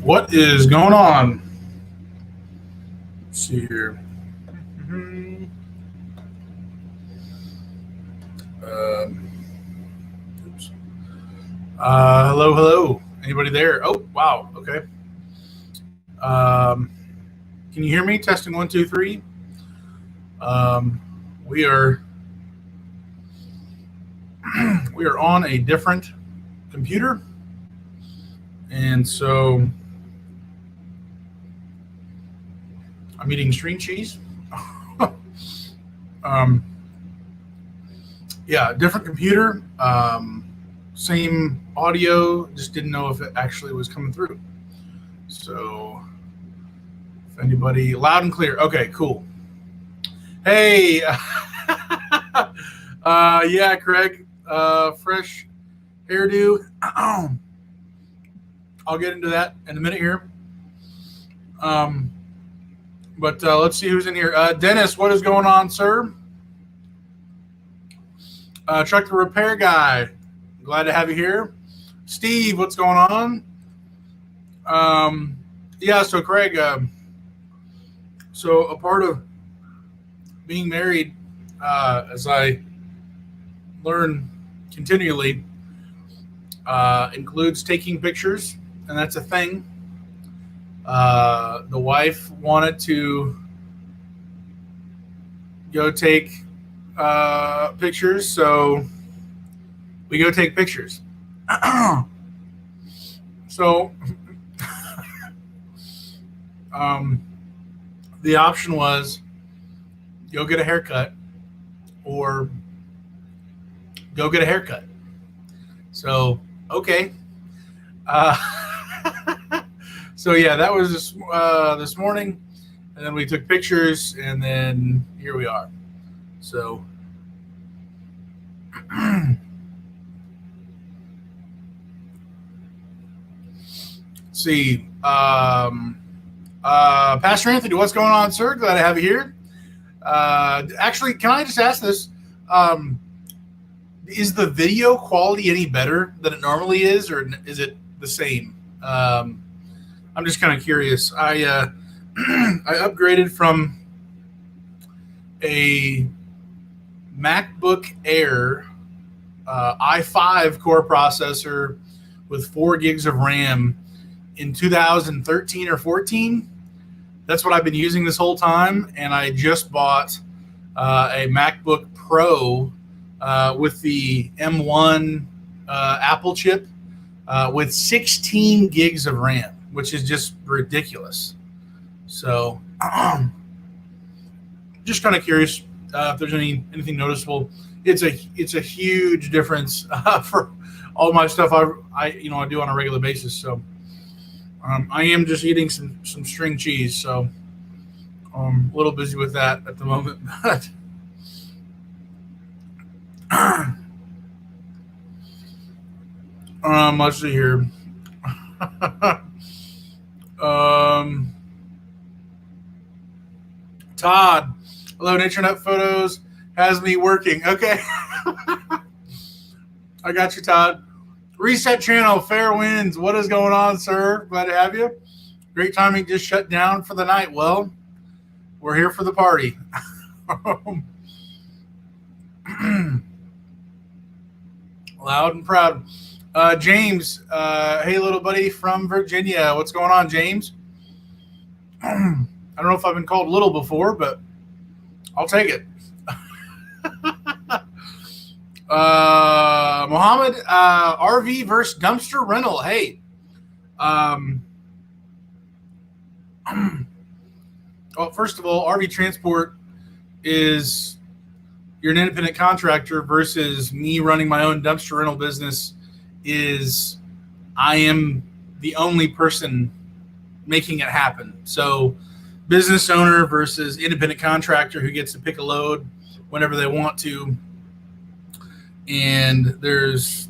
What is going on? Let's see here. Mhm. Oops. Hello, hello. Anybody there? Oh, wow. Okay. Can you hear me? Testing 1, 2, 3. Um, we are we are on a different computer, and so I'm eating string cheese. um, yeah, different computer, same audio. Just didn't know if it actually was coming through. So, if anybody loud and clear. Okay, cool. Hey, yeah, Craig, fresh hairdo. I'll get into that in a minute here. Um, but let's see who's in here. Dennis, what is going on, sir? Truck the repair guy. Glad to have you here. Steve, what's going on? Yeah, so Craig, so a part of being married, as I learn continually, includes taking pictures, and that's a thing. The wife wanted to go take pictures, so we go take pictures. So the option was go get a haircut or go get a haircut. So, okay. So yeah, that was this morning, and then we took pictures, and then here we are. So, let's see. Pastor Anthony, what's going on, sir? Glad to have you here. Actually, can I just ask this? Is the video quality any better than it normally is, or is it the same? I'm just kind of curious. I upgraded from a MacBook Air i5 core processor with 4 gigs of RAM in 2013 or 14. That's what I've been using this whole time, and I just bought a MacBook Pro with the M1 Apple chip with 16 gigs of RAM, which is just ridiculous. So, just kind of curious if there's anything noticeable. It's a huge difference for all my stuff I do on a regular basis. So, I am just eating some string cheese, so I'm a little busy with that at the moment. But let's see here. Todd, hello, Nature Nut Photos has me working. Okay. I got you, Todd. Reset channel, fair winds. What is going on, sir? Glad to have you. Great timing, just shut down for the night. Well, we're here for the party. Loud and proud. James, hey, little buddy from Virginia. What's going on, James? I don't know if I've been called little before, but I'll take it. Mohammed, RV versus dumpster rental. Hey, well, first of all, RV transport is you're an independent contractor versus me running my own dumpster rental business is I am the only person making it happen. So business owner versus independent contractor who gets to pick a load whenever they want to. And there's,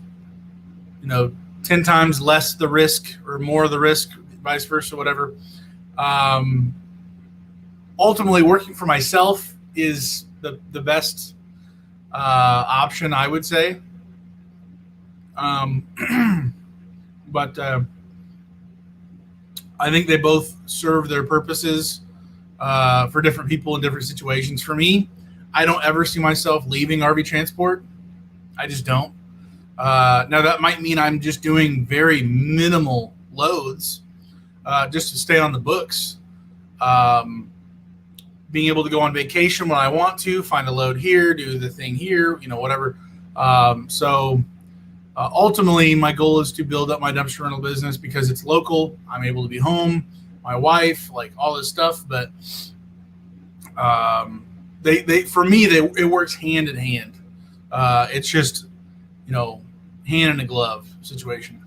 10 times less the risk or more of the risk, vice versa, whatever. Ultimately, working for myself is the best option, I would say. But I think they both serve their purposes for different people in different situations. For me, I don't ever see myself leaving RV Transport. I just don't. Now, that might mean I'm just doing very minimal loads just to stay on the books. Being able to go on vacation when I want to, find a load here, do the thing here, whatever. Ultimately, my goal is to build up my dumpster rental business because it's local. I'm able to be home, my wife, like all this stuff. But for me, it works hand in hand. It's just, hand in a glove situation.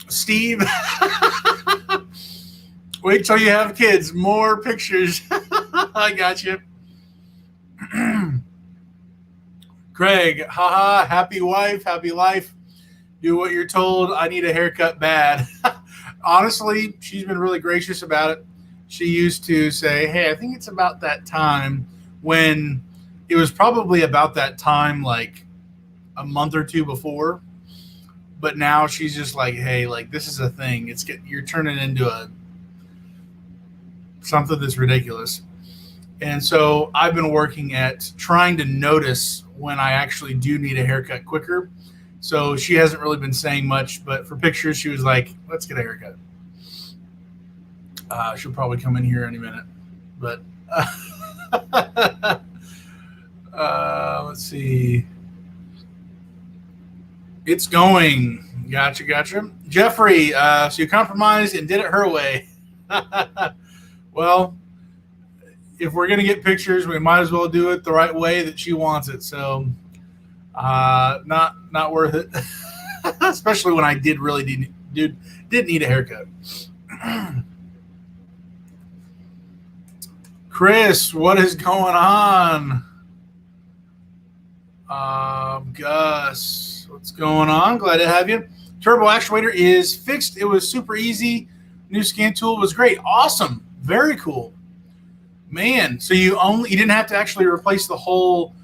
Steve, wait till you have kids. More pictures. I got you. Craig, haha, happy wife, happy life. Do what you're told. I need a haircut bad. Honestly, she's been really gracious about it. She used to say, hey, I think it's about that time, when it was probably about that time like a month or two before. But now she's just like, hey, like this is a thing. You're turning into something that's ridiculous. And so I've been working at trying to notice when I actually do need a haircut quicker. So she hasn't really been saying much, but for pictures, she was like, let's get a haircut. She'll probably come in here any minute. But let's see. It's going. Gotcha. Jeffrey, so you compromised and did it her way. Well, if we're going to get pictures, we might as well do it the right way that she wants it. So not worth it, especially when I did need a haircut. Chris, what is going on? Gus, what's going on? Glad to have you. Turbo actuator is fixed. It was super easy. New scan tool was great. Awesome. Very cool. Man, so you didn't have to actually replace the whole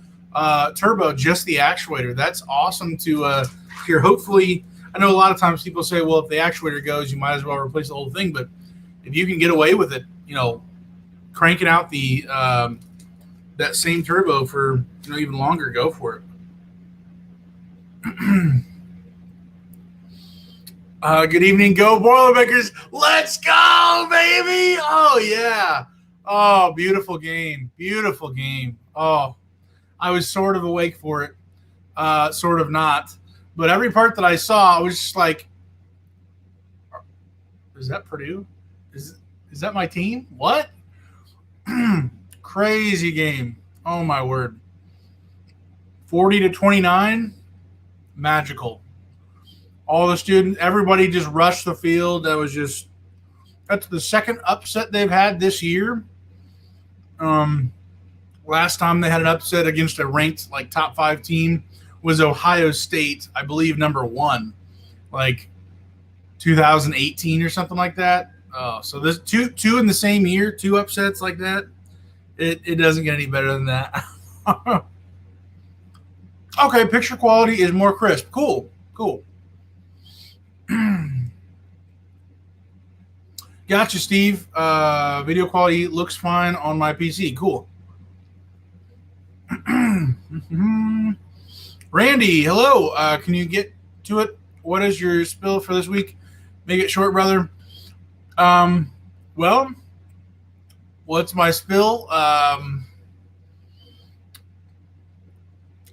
turbo, just the actuator. That's awesome to hear. Hopefully, I know a lot of times people say, well, if the actuator goes, you might as well replace the whole thing. But if you can get away with it, cranking out the that same turbo for even longer, go for it. Good evening, go Boilermakers. Let's go, baby. Oh, yeah. Oh, beautiful game. Beautiful game. Oh, I was sort of awake for it, sort of not. But every part that I saw, I was just like, is that Purdue? Is that my team? What? Crazy game. Oh, my word. 40-29. Magical. All the students, everybody just rushed the field. That's the second upset they've had this year. Last time they had an upset against a ranked top 5 team was Ohio State, I believe number 1, 2018 or something like that. So there's two in the same year, 2 upsets like that. It doesn't get any better than that. Okay, picture quality is more crisp. Cool. Gotcha, Steve. Video quality looks fine on my PC. Cool. Randy, hello. Can you get to it? What is your spill for this week? Make it short, brother. Well, what's my spill?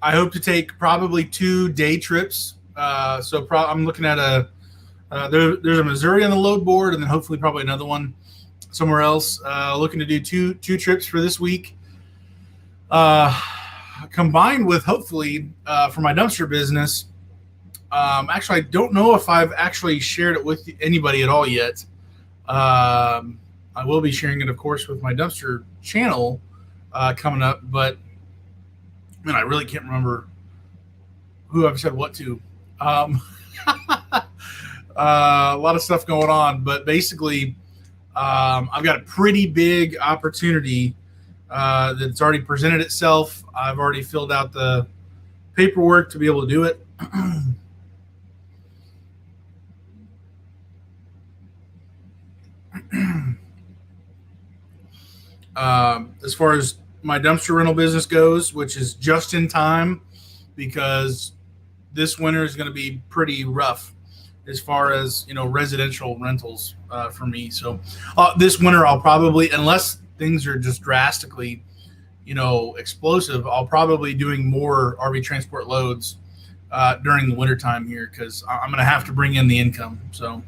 I hope to take probably 2 day trips. I'm looking at there's a Missouri on the load board, and then hopefully probably another one somewhere else. Looking to do two trips for this week, combined with hopefully for my dumpster business. Actually, I don't know if I've actually shared it with anybody at all yet. I will be sharing it, of course, with my dumpster channel coming up, but man, I really can't remember who I've said what to. A lot of stuff going on, but basically, I've got a pretty big opportunity that's already presented itself. I've already filled out the paperwork to be able to do it. As far as my dumpster rental business goes, which is just in time because this winter is going to be pretty rough as far as residential rentals for me. So this winter I'll probably, unless things are just drastically explosive, I'll probably doing more RV transport loads during the wintertime here because I'm going to have to bring in the income. So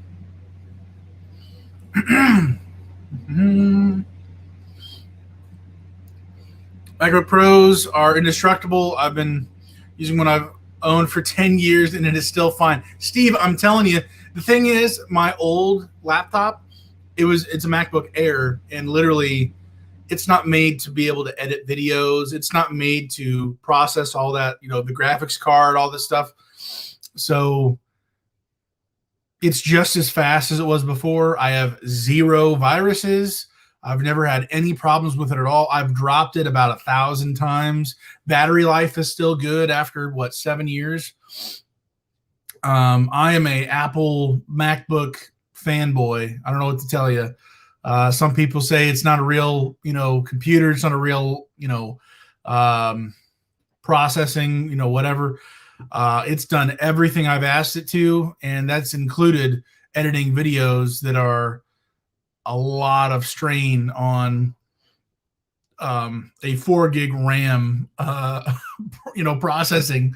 Micro Pros are indestructible. I've been using one I've owned for 10 years and it is still fine. Steve, I'm telling you, the thing is, my old laptop, it's a MacBook Air, and literally it's not made to be able to edit videos. It's not made to process all that, the graphics card, all this stuff. So it's just as fast as it was before. I have 0 viruses. I've never had any problems with it at all. I've dropped it about 1,000 times. Battery life is still good after 7 years. I am a Apple MacBook fanboy. I don't know what to tell you. Some people say it's not a real, computer. It's not a real, processing, whatever. It's done everything I've asked it to, and that's included editing videos that are a lot of strain on a 4 gig RAM, processing.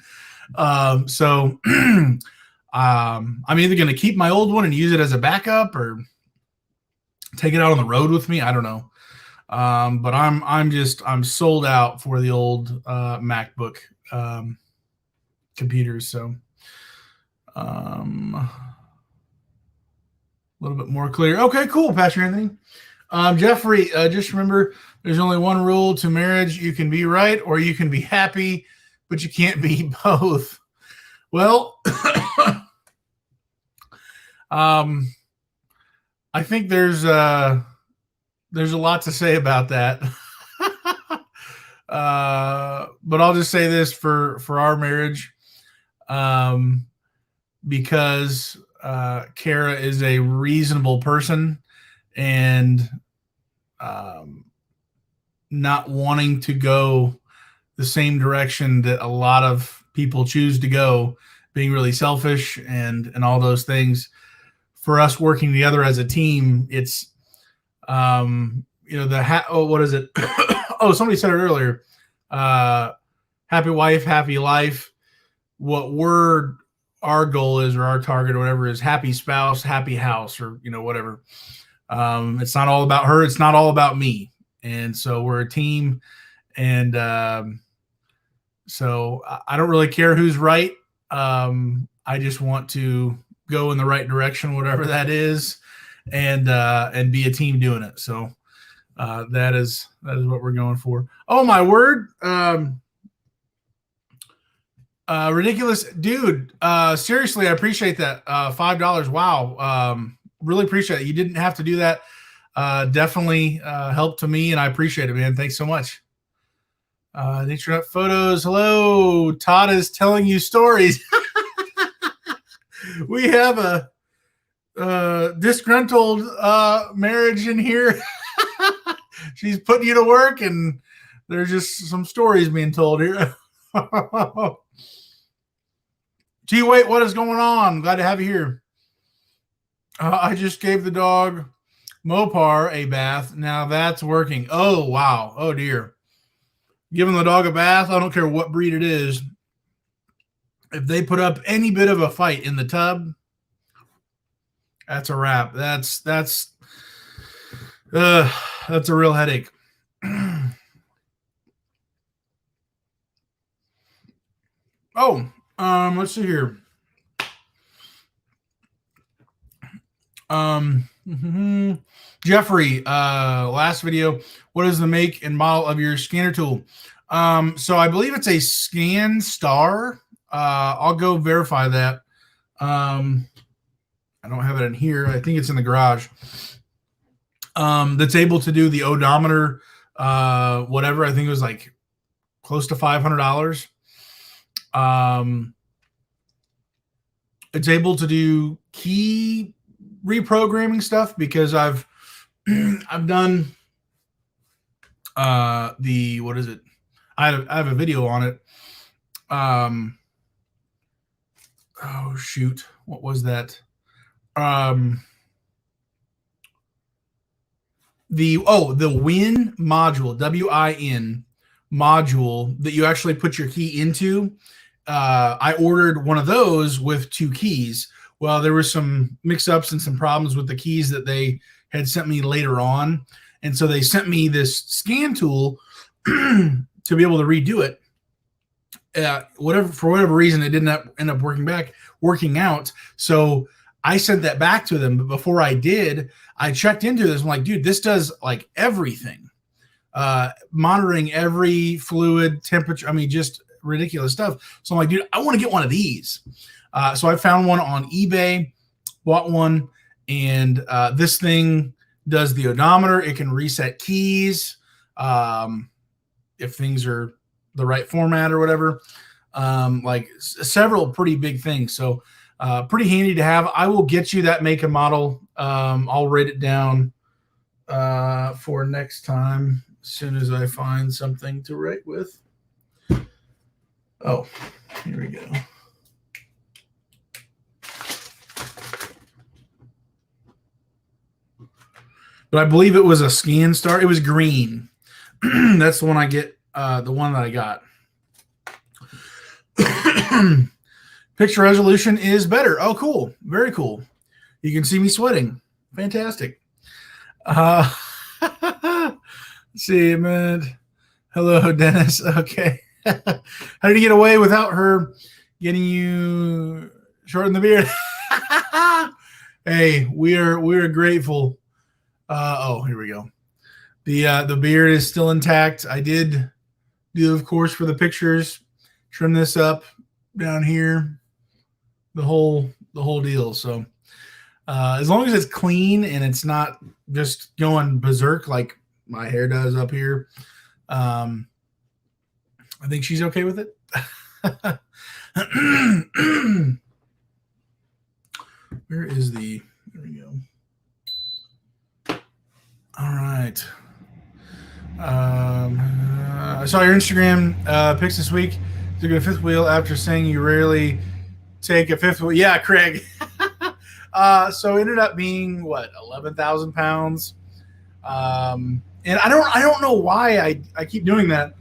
So I'm either going to keep my old one and use it as a backup or take it out on the road with me. I don't know. But I'm sold out for the old MacBook computers. So a little bit more clear. Okay, cool, Pastor Anthony. Jeffrey, just remember there's only one rule to marriage. You can be right or you can be happy, but you can't be both. Well, I think there's a lot to say about that. But I'll just say this for our marriage, because Kara is a reasonable person and not wanting to go the same direction that a lot of people choose to go, being really selfish and all those things. For us working together as a team, it's what is it? Oh, somebody said it earlier. Happy wife, happy life. Our goal is, or our target or whatever, is happy spouse, happy house, or whatever. It's not all about her, it's not all about me. And so we're a team, and so I don't really care who's right. I just want to go in the right direction, whatever that is, and be a team doing it. So that is what we're going for. Oh my word. Ridiculous dude. Seriously, I appreciate that. $5. Wow. Really appreciate it. You didn't have to do that. Definitely helped to me, and I appreciate it, man. Thanks so much. Nature Nut Photos. Hello. Todd is telling you stories. We have a disgruntled marriage in here. She's putting you to work, and there's just some stories being told here. Gee, wait, what is going on? Glad to have you here. I just gave the dog Mopar a bath. Now that's working. Oh, wow. Oh, dear. Giving the dog a bath, I don't care what breed it is. If they put up any bit of a fight in the tub, that's a wrap. That's a real headache. Oh, let's see here. Jeffrey, last video. What is the make and model of your scanner tool? So I believe it's a Scan Star. I'll go verify that. I don't have it in here. I think it's in the garage. That's able to do the odometer whatever. I think it was like close to $500. It's able to do key reprogramming stuff because I've done the what is it? I have a video on it. Oh shoot, what was that? The WIN module, WIN module that you actually put your key into. I ordered one of those with 2 keys. Well, there were some mix-ups and some problems with the keys that they had sent me later on, and so they sent me this scan tool to be able to redo it. For whatever reason, it didn't end up working out. So I sent that back to them. But before I did, I checked into this. I'm like, dude, this does like everything, monitoring every fluid, temperature. I mean, just ridiculous stuff. So I'm like, dude, I want to get one of these. So I found one on eBay, bought one, and this thing does the odometer. It can reset keys if things are the right format or whatever. Like several pretty big things. So pretty handy to have. I will get you that make and model. I'll write it down for next time as soon as I find something to write with. Oh, here we go. But I believe it was a Scan Star. It was green. That's the one I get. The one that I got. Picture resolution is better. Oh, cool. Very cool. You can see me sweating. Fantastic. Let's see, man. Hello, Dennis. Okay. How did you get away without her getting you shorten the beard? Hey, we're grateful. Here we go. The beard is still intact. I did do, of course, for the pictures, trim this up down here, the whole deal. So as long as it's clean and it's not just going berserk like my hair does up here, I think she's okay with it. Where is the? There we go. All right. I saw your Instagram pics this week. Took a fifth wheel after saying you rarely take a fifth wheel. Yeah, Craig. So it ended up being what, 11,000 pounds. And I don't know why I keep doing that.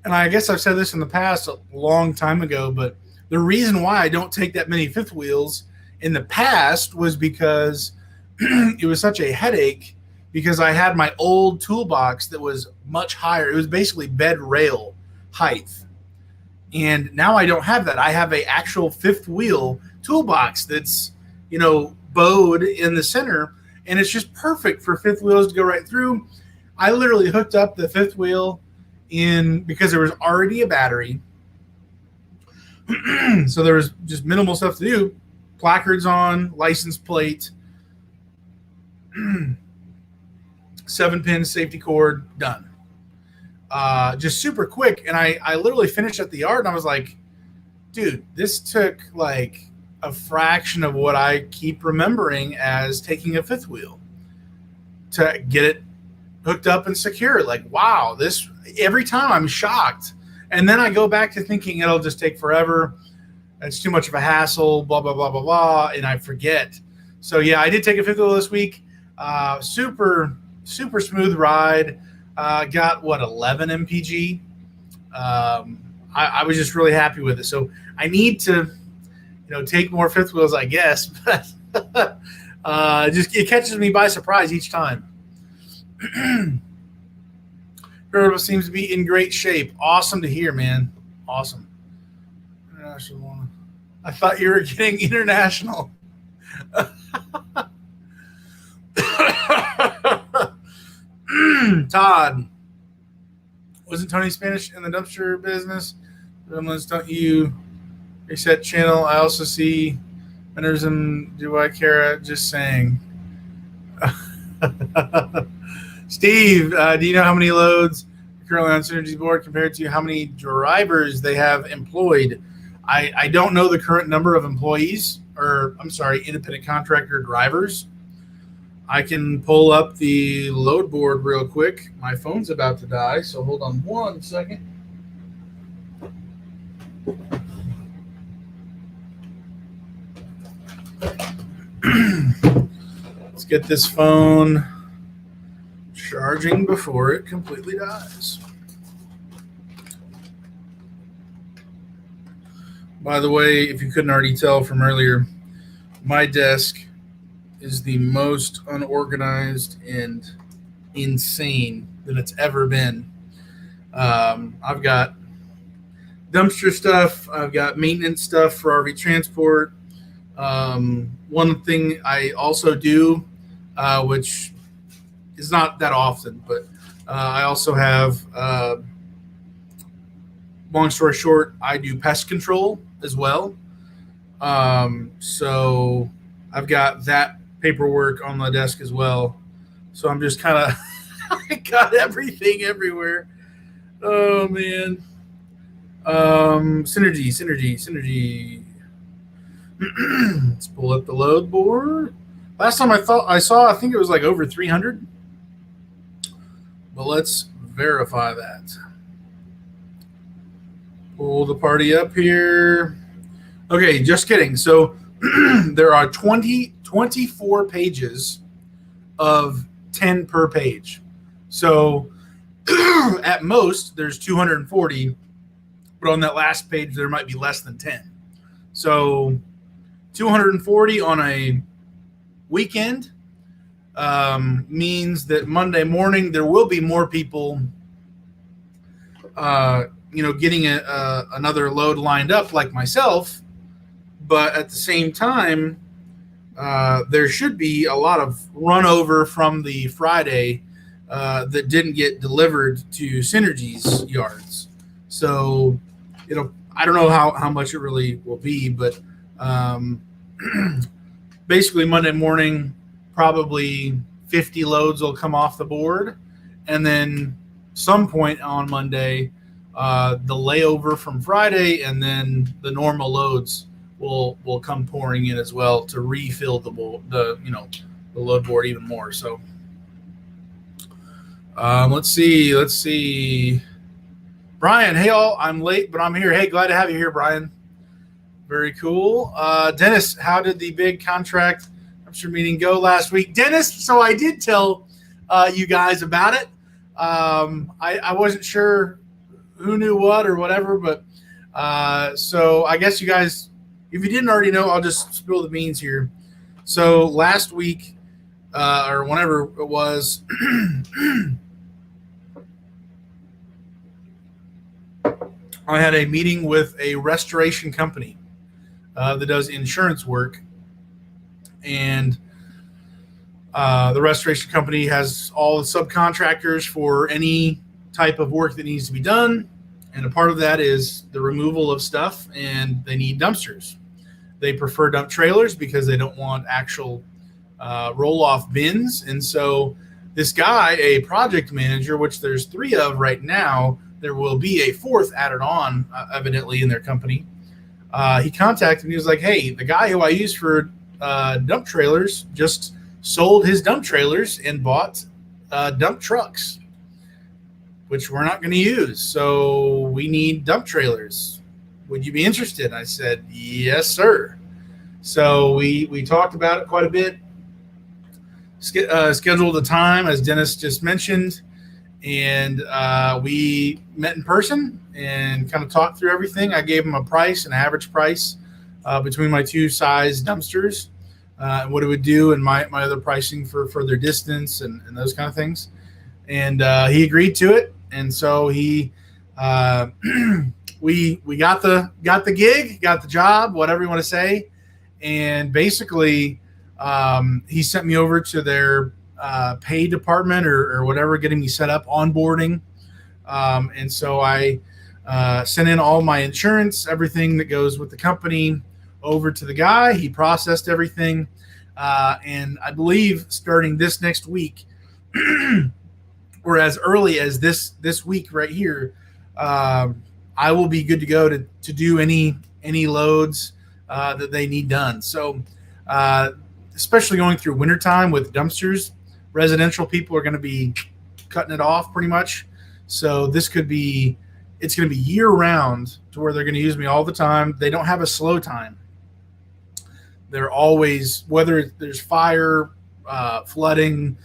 And I guess I've said this in the past a long time ago, but the reason why I don't take that many fifth wheels in the past was because it was such a headache, because I had my old toolbox that was much higher. It was basically bed rail height. And now I don't have that. I have a actual fifth wheel toolbox that's, bowed in the center, and it's just perfect for fifth wheels to go right through. I literally hooked up the fifth wheel in because there was already a battery. So there was just minimal stuff to do. Placards on, license plate, 7-pin safety cord, done. Just super quick. And I literally finished at the yard, and I was like, dude, this took like a fraction of what I keep remembering as taking a fifth wheel to get it hooked up and secure. Like, wow, this every time I'm shocked. And then I go back to thinking it'll just take forever. It's too much of a hassle, blah, blah, blah, blah, blah. And I forget. So yeah, I did take a fifth wheel this week. Super, super smooth ride. Got 11 mpg. I was just really happy with it. So I need to, take more fifth wheels, I guess, but it catches me by surprise each time. Turbo seems to be in great shape. Awesome to hear, man. Awesome. International. I thought you were getting international. Todd, wasn't Tony Spanish in the dumpster business? Don't you reset channel? I also see mannerism. Do I care? Just saying. Steve, do you know how many loads are currently on Synergy's board compared to how many drivers they have employed? I don't know the current number of employees, or I'm sorry, independent contractor drivers. I can pull up the load board real quick. My phone's about to die, so hold on 1 second. Let's get this phone charging before it completely dies. By the way, if you couldn't already tell from earlier, my desk is the most unorganized and insane than it's ever been. I've got dumpster stuff. I've got maintenance stuff for RV transport. One thing I also do, which is not that often, but I also have, long story short, I do pest control as well. So I've got that paperwork on my desk as well. So I'm just kind of, I got everything everywhere. Oh man. Synergy. Let's pull up the load board. Last time I think it was like over 300. But let's verify that. Pull the party up here. Okay, just kidding. So there are 24 pages of 10 per page. So at most, there's 240, but on that last page, there might be less than 10. So 240 on a weekend means that Monday morning, there will be more people, getting another load lined up like myself. But at the same time, there should be a lot of run over from the Friday that didn't get delivered to Synergy's yards. So, I don't know how much it really will be, but basically Monday morning, probably 50 loads will come off the board. And then some point on Monday, the layover from Friday, and then the normal loads will come pouring in as well to refill the load board even more. So let's see. Brian, hey all, I'm late, but I'm here. Hey, glad to have you here, Brian. Very cool. Dennis, how did the big contract meeting go last week? Dennis, so I did tell you guys about it. I wasn't sure who knew what or whatever, but so I guess you guys, if you didn't already know, I'll just spill the beans here. So last week, or whenever it was, I had a meeting with a restoration company that does insurance work. And the restoration company has all the subcontractors for any type of work that needs to be done. And a part of that is the removal of stuff, and they need dumpsters. They prefer dump trailers because they don't want actual roll-off bins. And so this guy, a project manager, which there's 3 of right now, there will be a 4th added on, evidently, in their company. He contacted me. He was like, hey, the guy who I use for dump trailers just sold his dump trailers and bought dump trucks, which we're not going to use. So we need dump trailers. Would you be interested? I said, yes, sir. So we talked about it quite a bit, scheduled a time, as Dennis just mentioned, and we met in person and kind of talked through everything. I gave him a price, an average price between my 2 size dumpsters, what it would do, and my other pricing for further distance and those kind of things. And he agreed to it. And so he we got the gig, got the job, whatever you want to say. And basically he sent me over to their pay department or whatever, getting me set up, onboarding. And so I sent in all my insurance, everything that goes with the company, over to the guy. He processed everything. And I believe starting this next week, or as early as this week right here, I will be good to go to do any loads that they need done. So, especially going through wintertime with dumpsters, residential people are going to be cutting it off pretty much. So it's going to be year round to where they're going to use me all the time. They don't have a slow time. They're always, whether there's fire, flooding,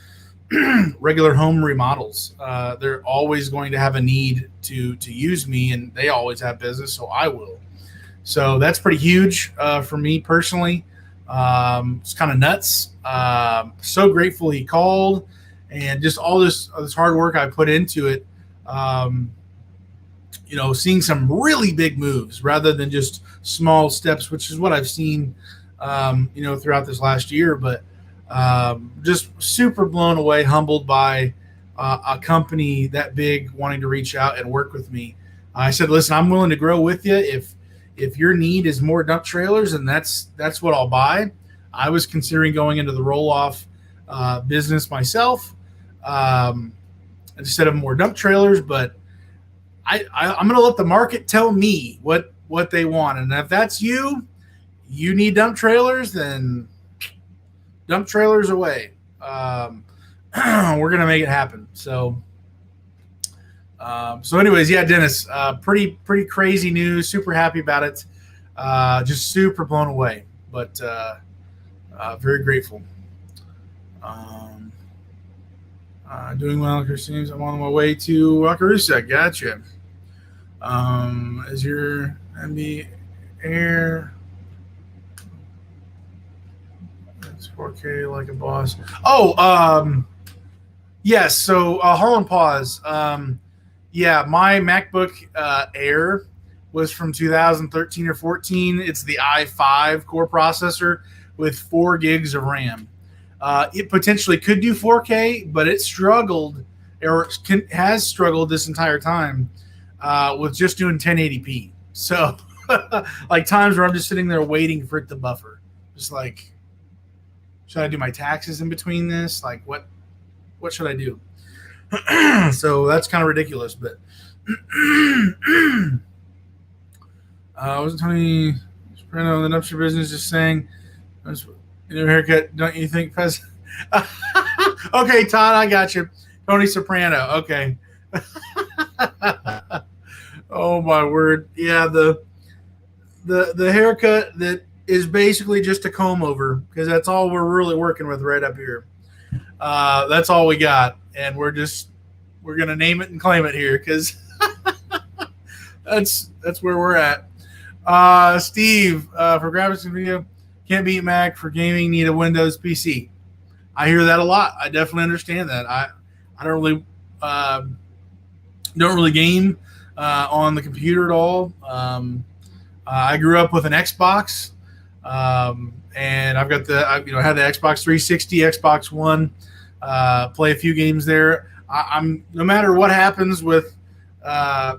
regular home remodels, they're always going to have a need to use me, and they always have business, so I will. So that's pretty huge for me personally. It's kind of nuts. So grateful he called, and just all this hard work I put into it. Seeing some really big moves rather than just small steps, which is what I've seen, throughout this last year. But just super blown away, humbled by a company that big wanting to reach out and work with me. I said, listen, I'm willing to grow with you. If your need is more dump trailers, and that's what I'll buy. I was considering going into the roll-off business myself instead of more dump trailers, but I'm going to let the market tell me what they want. And if that's you need dump trailers, then dump trailers away. We're going to make it happen. So anyways, yeah, Dennis, pretty crazy news. Super happy about it. Just super blown away, but very grateful. Doing well, Christine. I'm on my way to Wakarusa. Gotcha. Is your MB Air? It's 4K like a boss. Oh, yes. So hold on, pause. Yeah, my MacBook Air was from 2013 or 14. It's the i5 core processor with 4 gigs of RAM. It potentially could do 4K, but it struggled, or has struggled this entire time with just doing 1080p. So, like times where I'm just sitting there waiting for it to buffer. Just like, should I do my taxes in between this? Like, what should I do? So that's kind of ridiculous, but I wasn't telling you, Sprano in the dumpster business, just saying, your haircut, don't you think, Pez? Okay, Todd, I got you. Tony Soprano, okay. Oh my word. Yeah, the haircut that is basically just a comb over, because that's all we're really working with right up here. That's all we got, and we're gonna name it and claim it here, because that's where we're at. Steve, for graphics and video, can't beat Mac for gaming, need a Windows PC. I hear that a lot. I definitely understand that. I don't really game on the computer at all. I grew up with an Xbox, and I've got I had the Xbox 360, Xbox One. Play a few games there. I'm no matter what happens with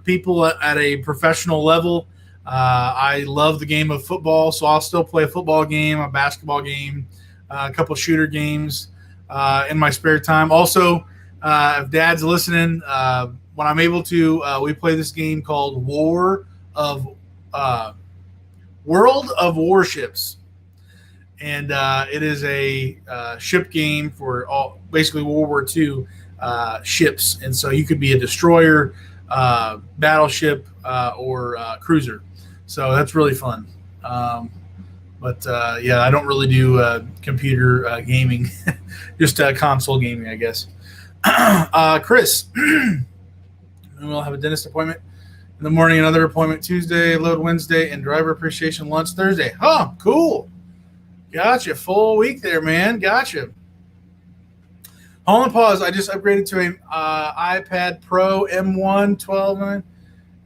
people at a professional level. I love the game of football, so I'll still play a football game, a basketball game, a couple shooter games in my spare time. Also, if Dad's listening, when I'm able to, we play this game called World of Warships, and it is a ship game for basically World War II ships, and so you could be a destroyer, battleship, or cruiser. So that's really fun. But yeah, I don't really do computer gaming, just console gaming, I guess. Chris, we'll have a dentist appointment in the morning, another appointment Tuesday, load Wednesday, and driver appreciation lunch Thursday. Huh, cool. Gotcha. Full week there, man. Gotcha. Hold on, pause. I just upgraded to an iPad Pro M1 12.9.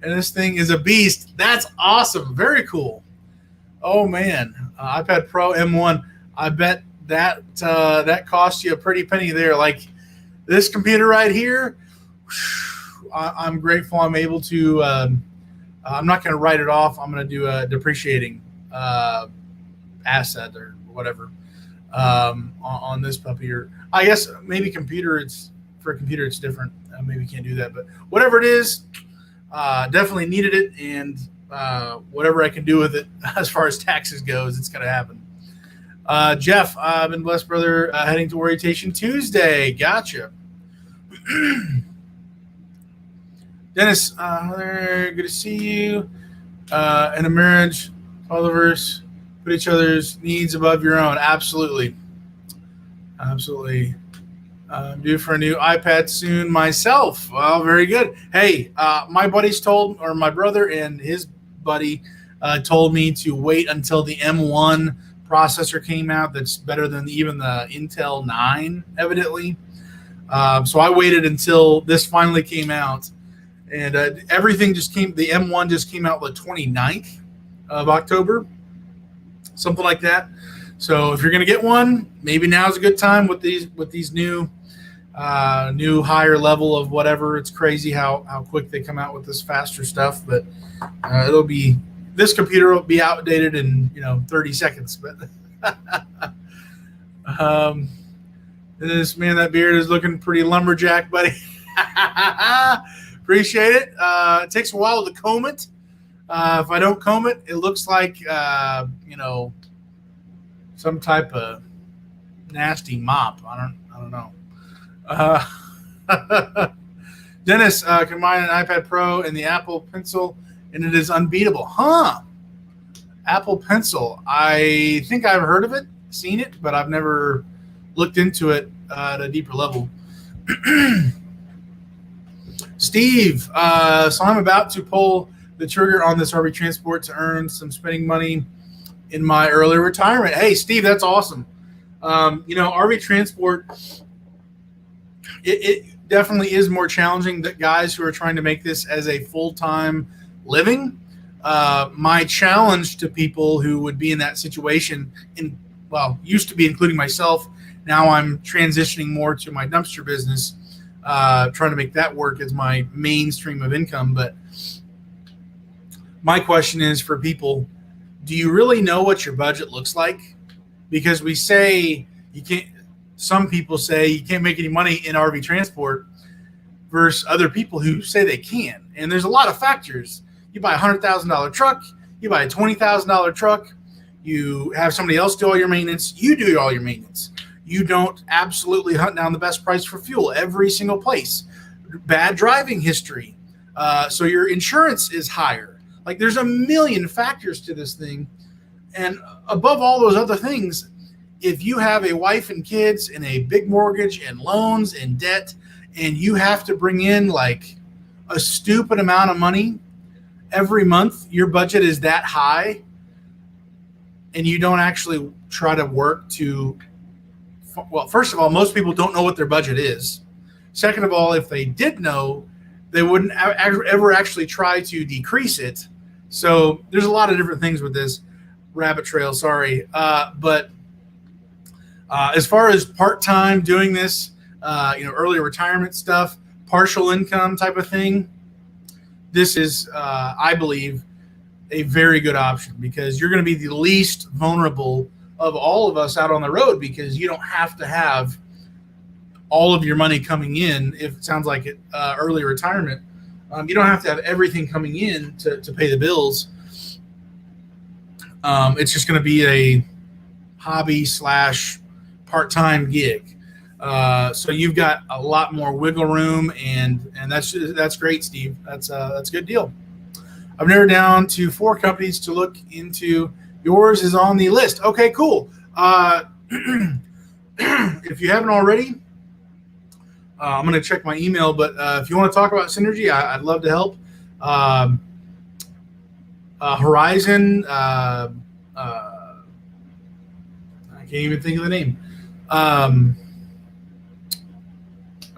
And this thing is a beast. That's awesome. Very cool. Oh, man. iPad Pro M1. I bet that cost you a pretty penny there. Like this computer right here, I'm grateful I'm able to I'm not going to write it off. I'm going to do a depreciating asset or whatever. on this puppy. Or I guess maybe for a computer it's different. Maybe can't do that, but whatever it is, definitely needed it, and whatever I can do with it as far as taxes goes, it's going to happen. Jeff, I've been blessed, brother. Heading to orientation Tuesday. Gotcha. Dennis, good to see you. In a marriage, followers put each other's needs above your own. Absolutely. Absolutely. I'm due for a new iPad soon myself. Well, very good. Hey, my brother and his buddy told me to wait until the M1 processor came out. That's better than even the Intel 9, evidently. So I waited until this finally came out. And everything just came. The M1 just came out the 29th of October, something like that. So if you're going to get one, maybe now's a good time with these new higher level of whatever. It's crazy how quick they come out with this faster stuff. But this computer will be outdated in 30 seconds. But this man, that beard is looking pretty lumberjack, buddy. Appreciate it. It takes a while to comb it. If I don't comb it, it looks like some type of nasty mop. I don't know. Dennis, combine an iPad Pro and the Apple Pencil, and it is unbeatable. Huh? Apple Pencil. I think I've heard of it, seen it, but I've never looked into it at a deeper level. Steve, so I'm about to pull the trigger on this RV Transport to earn some spending money in my early retirement. Hey, Steve, that's awesome. RV Transport, it definitely is more challenging that guys who are trying to make this as a full-time living. My challenge to people who would be in that situation, used to be, including myself. Now I'm transitioning more to my dumpster business, trying to make that work as my main stream of income. But my question is for people, do you really know what your budget looks like? Because we say you can't, some people say you can't make any money in RV transport versus other people who say they can. And there's a lot of factors. You buy a $100,000 truck, you buy a $20,000 truck, you have somebody else do all your maintenance, you do all your maintenance. You don't absolutely hunt down the best price for fuel every single place. Bad driving history. So your insurance is higher. Like, there's a million factors to this thing. And above all those other things, if you have a wife and kids and a big mortgage and loans and debt, and you have to bring in like a stupid amount of money every month, your budget is that high, and you don't actually try to work to, well, first of all, most people don't know what their budget is. Second of all, if they did know, they wouldn't ever actually try to decrease it. So there's a lot of different things with this rabbit trail. Sorry. But as far as part-time doing this, early retirement stuff, partial income type of thing, this is, I believe, a very good option, because you're going to be the least vulnerable of all of us out on the road, because you don't have to have all of your money coming in. If it sounds like it, early retirement, you don't have to have everything coming in to pay the bills. It's just going to be a hobby / part-time gig. So you've got a lot more wiggle room, and that's great, Steve. That's a good deal. I've narrowed down to 4 companies to look into. Yours is on the list. Okay, cool. If you haven't already, I'm going to check my email, but if you want to talk about Synergy, I'd love to help. Horizon, I can't even think of the name.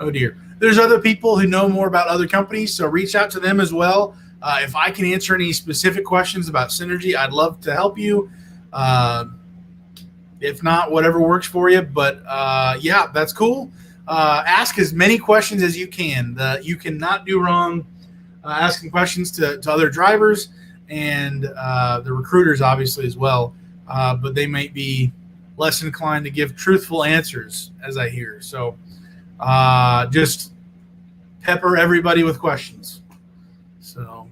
Oh dear. There's other people who know more about other companies, so reach out to them as well. If I can answer any specific questions about Synergy, I'd love to help you. If not, whatever works for you. But yeah, that's cool. Ask as many questions as you can. You cannot do wrong asking questions to other drivers and the recruiters, obviously, as well. But they might be less inclined to give truthful answers, as I hear. So just pepper everybody with questions. So,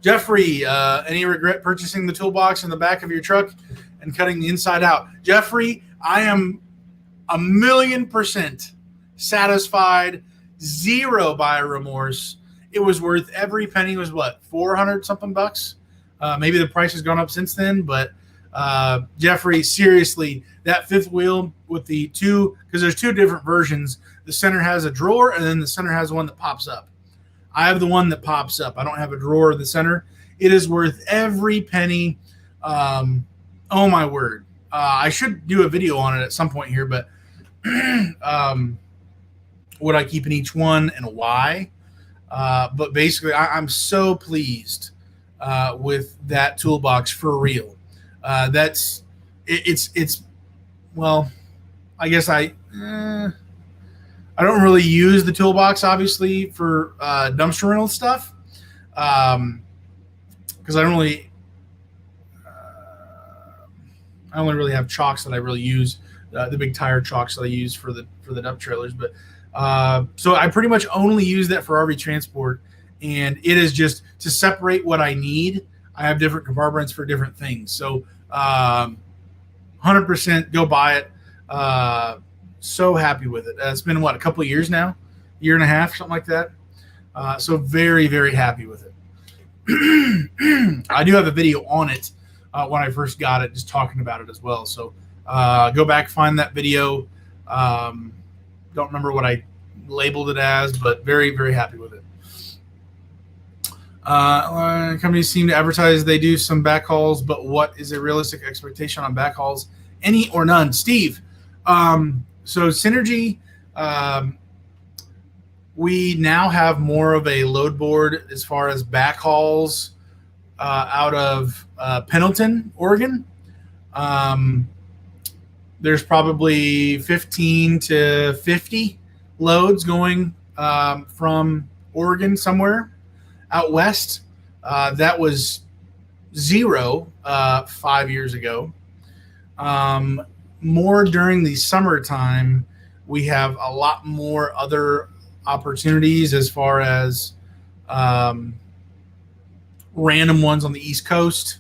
Jeffrey, any regret purchasing the toolbox in the back of your truck and cutting the inside out? Jeffrey, I am 1,000,000% satisfied, zero buyer remorse. It was worth every penny. It was what, 400 something bucks? Maybe the price has gone up since then, but Jeffrey, seriously, that fifth wheel with the two, because there's two different versions. The center has a drawer, and then the center has one that pops up. I have the one that pops up. I don't have a drawer in the center. It is worth every penny. Oh my word. I should do a video on it at some point here, but what I keep in each one and why. But basically, I'm so pleased with that toolbox for real. It's well, I guess I don't really use the toolbox, obviously, for dumpster rental stuff, because I only really have chocks that I really use, the big tire chocks that I use for the dump trailers. But so I pretty much only use that for RV transport, and it is just to separate what I need. I have different compartments for different things. So 100% go buy it. So happy with it. It's been, what, a couple of years now? Year and a half, something like that. So very, very happy with it. I do have a video on it when I first got it, just talking about it as well. So go back, find that video. Don't remember what I labeled it as, but very, very happy with it. Companies seem to advertise they do some backhauls, but what is a realistic expectation on backhauls? Any or none? Steve, so Synergy, we now have more of a load board as far as backhauls out of Pendleton, Oregon. There's probably 15 to 50 loads going from Oregon somewhere out west. That was 0 5 years ago. More during the summertime, we have a lot more other opportunities as far as random ones on the East Coast,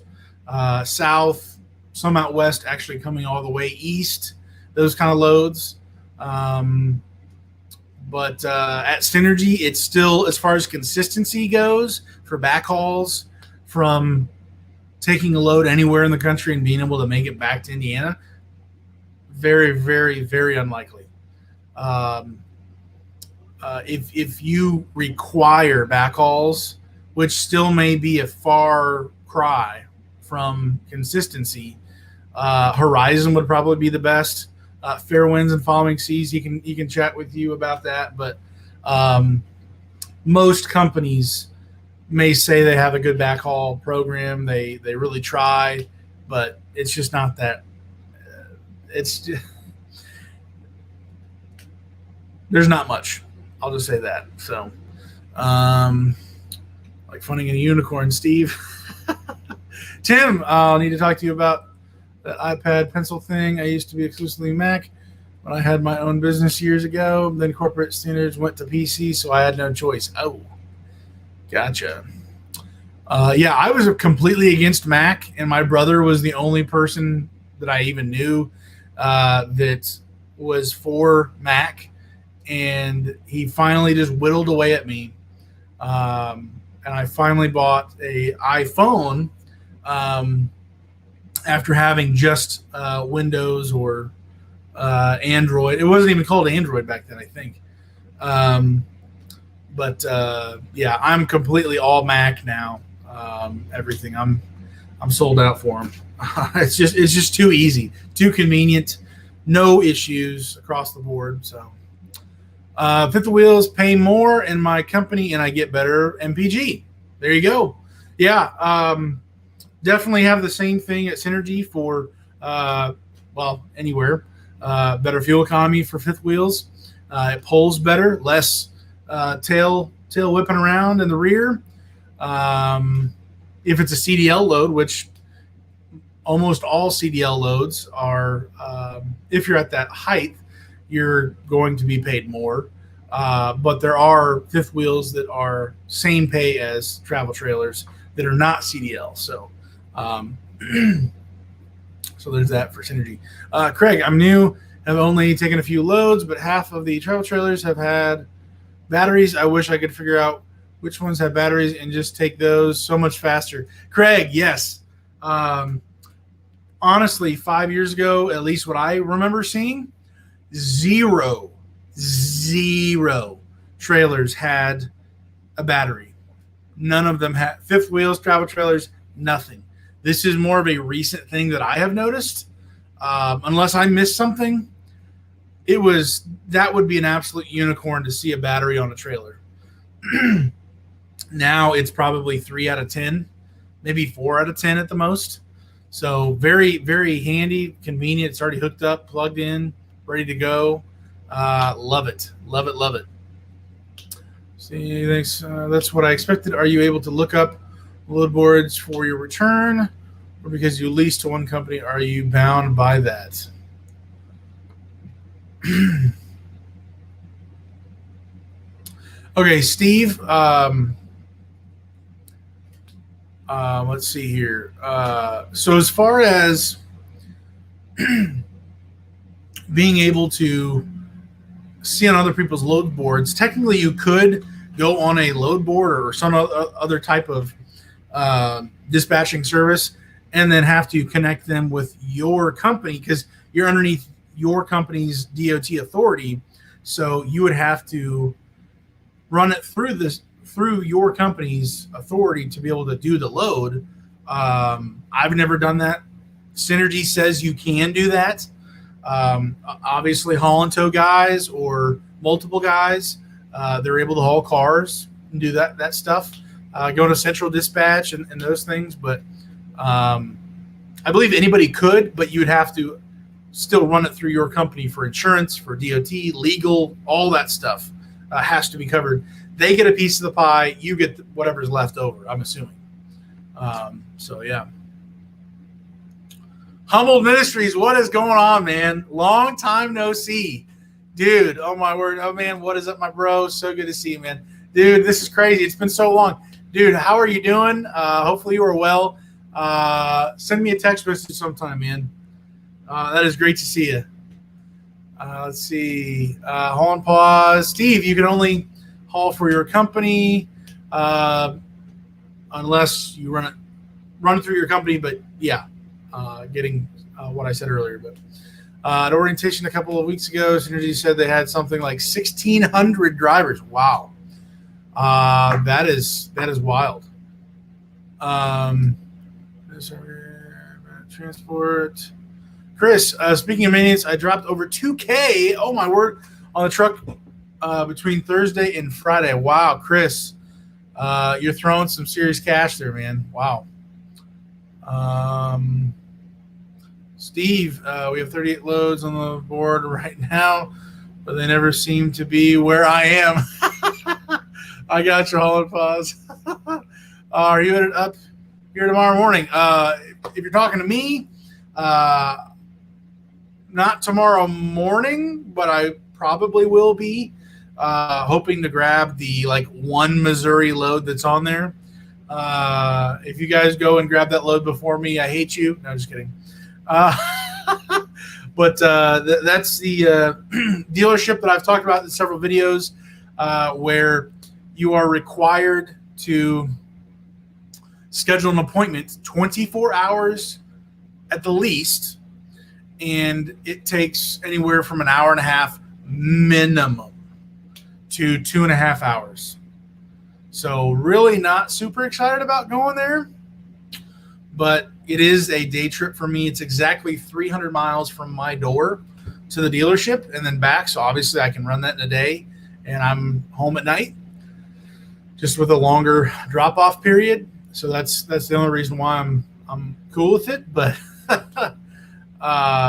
south, some out west, actually coming all the way east, those kind of loads. But at Synergy, it's still, as far as consistency goes for backhauls, from taking a load anywhere in the country and being able to make it back to Indiana, very, very, very unlikely. If you require backhauls, which still may be a far cry from consistency, Horizon would probably be the best. Fair Winds and Following Seas, he can chat with you about that. But most companies may say they have a good backhaul program. They really try, but it's just not that. It's just, there's not much. I'll just say that. So, like funding a unicorn, Steve. Tim, I'll need to talk to you about that iPad pencil thing. I used to be exclusively Mac when I had my own business years ago. Then corporate standards went to PC, so I had no choice. Oh, gotcha. Yeah, I was completely against Mac, and my brother was the only person that I even knew that was for Mac, and he finally just whittled away at me. And I finally bought a iPhone after having just Windows or Android. It wasn't even called Android back then, I think. But yeah, I'm completely all Mac now. Everything I'm sold out for them. It's just too easy, too convenient, no issues across the board. So Fifth Wheels pay more in my company and I get better MPG. There you go. Yeah, definitely have the same thing at Synergy for well, anywhere. Better fuel economy for Fifth Wheels. It pulls better, less tail whipping around in the rear. If it's a CDL load, which almost all CDL loads are, if you're at that height, you're going to be paid more. But there are fifth wheels that are same pay as travel trailers that are not CDL. So, um, so there's that for synergy. Craig, I'm new. Have only taken a few loads, but half of the travel trailers have had batteries. I wish I could figure out which ones have batteries and just take those so much faster. Craig, yes. Honestly, 5 years ago, at least what I remember seeing, zero trailers had a battery. None of them had fifth wheels, travel trailers, nothing. This is more of a recent thing that I have noticed. Unless I missed something, that would be an absolute unicorn to see a battery on a trailer. Now it's probably 3 out of 10, maybe 4 out of 10 at the most. So very, very handy, convenient. It's already hooked up, plugged in, ready to go. Love it. Love it. Love it. See, thanks. That's what I expected. Are you able to look up load boards for your return? Or because you lease to one company, are you bound by that? Okay, Steve. Let's see here. So as far as being able to see on other people's load boards, technically you could go on a load board or some other type of dispatching service and then have to connect them with your company because you're underneath your company's DOT authority. So you would have to run it through your company's authority to be able to do the load. I've never done that. Synergy says you can do that. Obviously, haul and tow guys or multiple guys, they're able to haul cars and do that stuff. Go to central dispatch and those things. But I believe anybody could, but you would have to still run it through your company for insurance, for DOT, legal, all that stuff has to be covered. They get a piece of the pie. You get whatever's left over, I'm assuming. So, yeah. Humbled Ministries, what is going on, man? Long time no see. Dude, oh, my word. Oh, man, what is up, my bro? So good to see you, man. Dude, this is crazy. It's been so long. Dude, how are you doing? Hopefully you are well. Send me a text message sometime, man. That is great to see you. Let's see. Haul and pause. Steve, you can only haul for your company unless you run through your company. But, yeah, getting what I said earlier. But at orientation a couple of weeks ago, Synergy said they had something like 1,600 drivers. Wow. That is wild. Transport. Chris, speaking of maintenance, I dropped over $2,000. Oh my word, on the truck between Thursday and Friday. Wow, Chris, you're throwing some serious cash there, man. Wow. Steve, we have 38 loads on the board right now, but they never seem to be where I am. I got your haul and pause. Are you headed up here tomorrow morning? If you're talking to me, not tomorrow morning, but I probably will be hoping to grab the one Missouri load that's on there. If you guys go and grab that load before me, I hate you. No, just kidding. But that's the dealership that I've talked about in several videos where you are required to schedule an appointment 24 hours at the least, and it takes anywhere from an hour and a half minimum to 2.5 hours. So really not super excited about going there, but it is a day trip for me. It's exactly 300 miles from my door to the dealership and then back. So obviously I can run that in a day and I'm home at night just with a longer drop-off period. So that's the only reason why I'm cool with it, but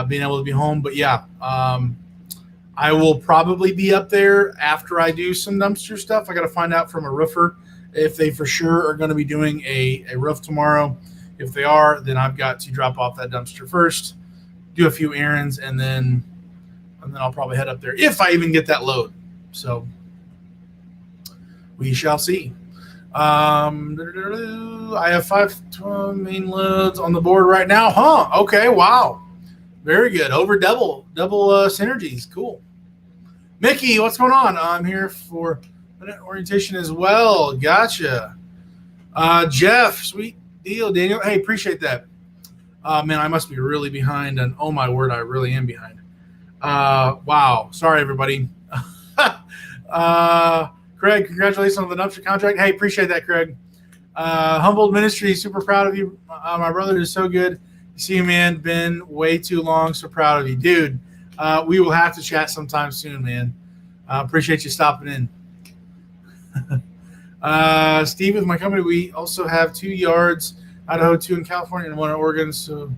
being able to be home. But yeah, I will probably be up there after I do some dumpster stuff. I got to find out from a roofer if they for sure are going to be doing a roof tomorrow. If they are, then I've got to drop off that dumpster first, do a few errands, and then I'll probably head up there if I even get that load. So we shall see. I have 5 main loads on the board right now. Huh? Okay. Wow. Very good. Over double synergies. Cool. Mickey, what's going on? I'm here for orientation as well. Gotcha. Jeff, sweet deal. Daniel, hey, appreciate that. Man, I must be really behind. And oh my word, I really am behind. Wow. Sorry, everybody. Craig, congratulations on the dumpster contract. Hey, appreciate that, Craig. Humboldt Ministry, super proud of you. My brother is so good to see you, man. Been way too long. So proud of you, dude. We will have to chat sometime soon, man. Appreciate you stopping in. Steve, with my company, we also have 2 yards, Idaho, 2 in California, and 1 in Oregon. So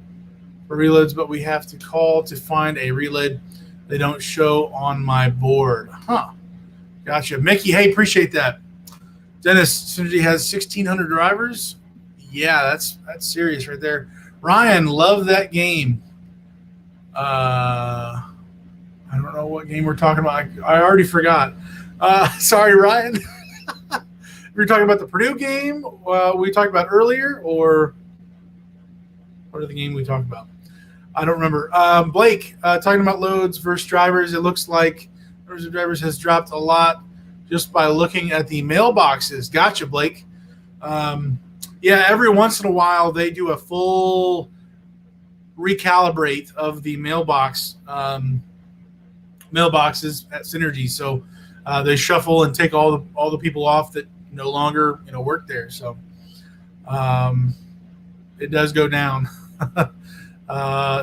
for reloads, but we have to call to find a reload. They don't show on my board. Huh. Gotcha. Mickey, hey, appreciate that. Dennis, Synergy has 1,600 drivers. Yeah, that's serious right there. Ryan, love that game. I don't know what game we're talking about. I already forgot. Sorry, Ryan. We were talking about the Purdue game we talked about earlier, or what are the game we talked about? I don't remember. Blake, talking about loads versus drivers, it looks like numbers of drivers has dropped a lot just by looking at the mailboxes. Gotcha, Blake. Yeah, every once in a while they do a full recalibrate of the mailboxes at Synergy. So they shuffle and take all the people off that no longer work there. So it does go down.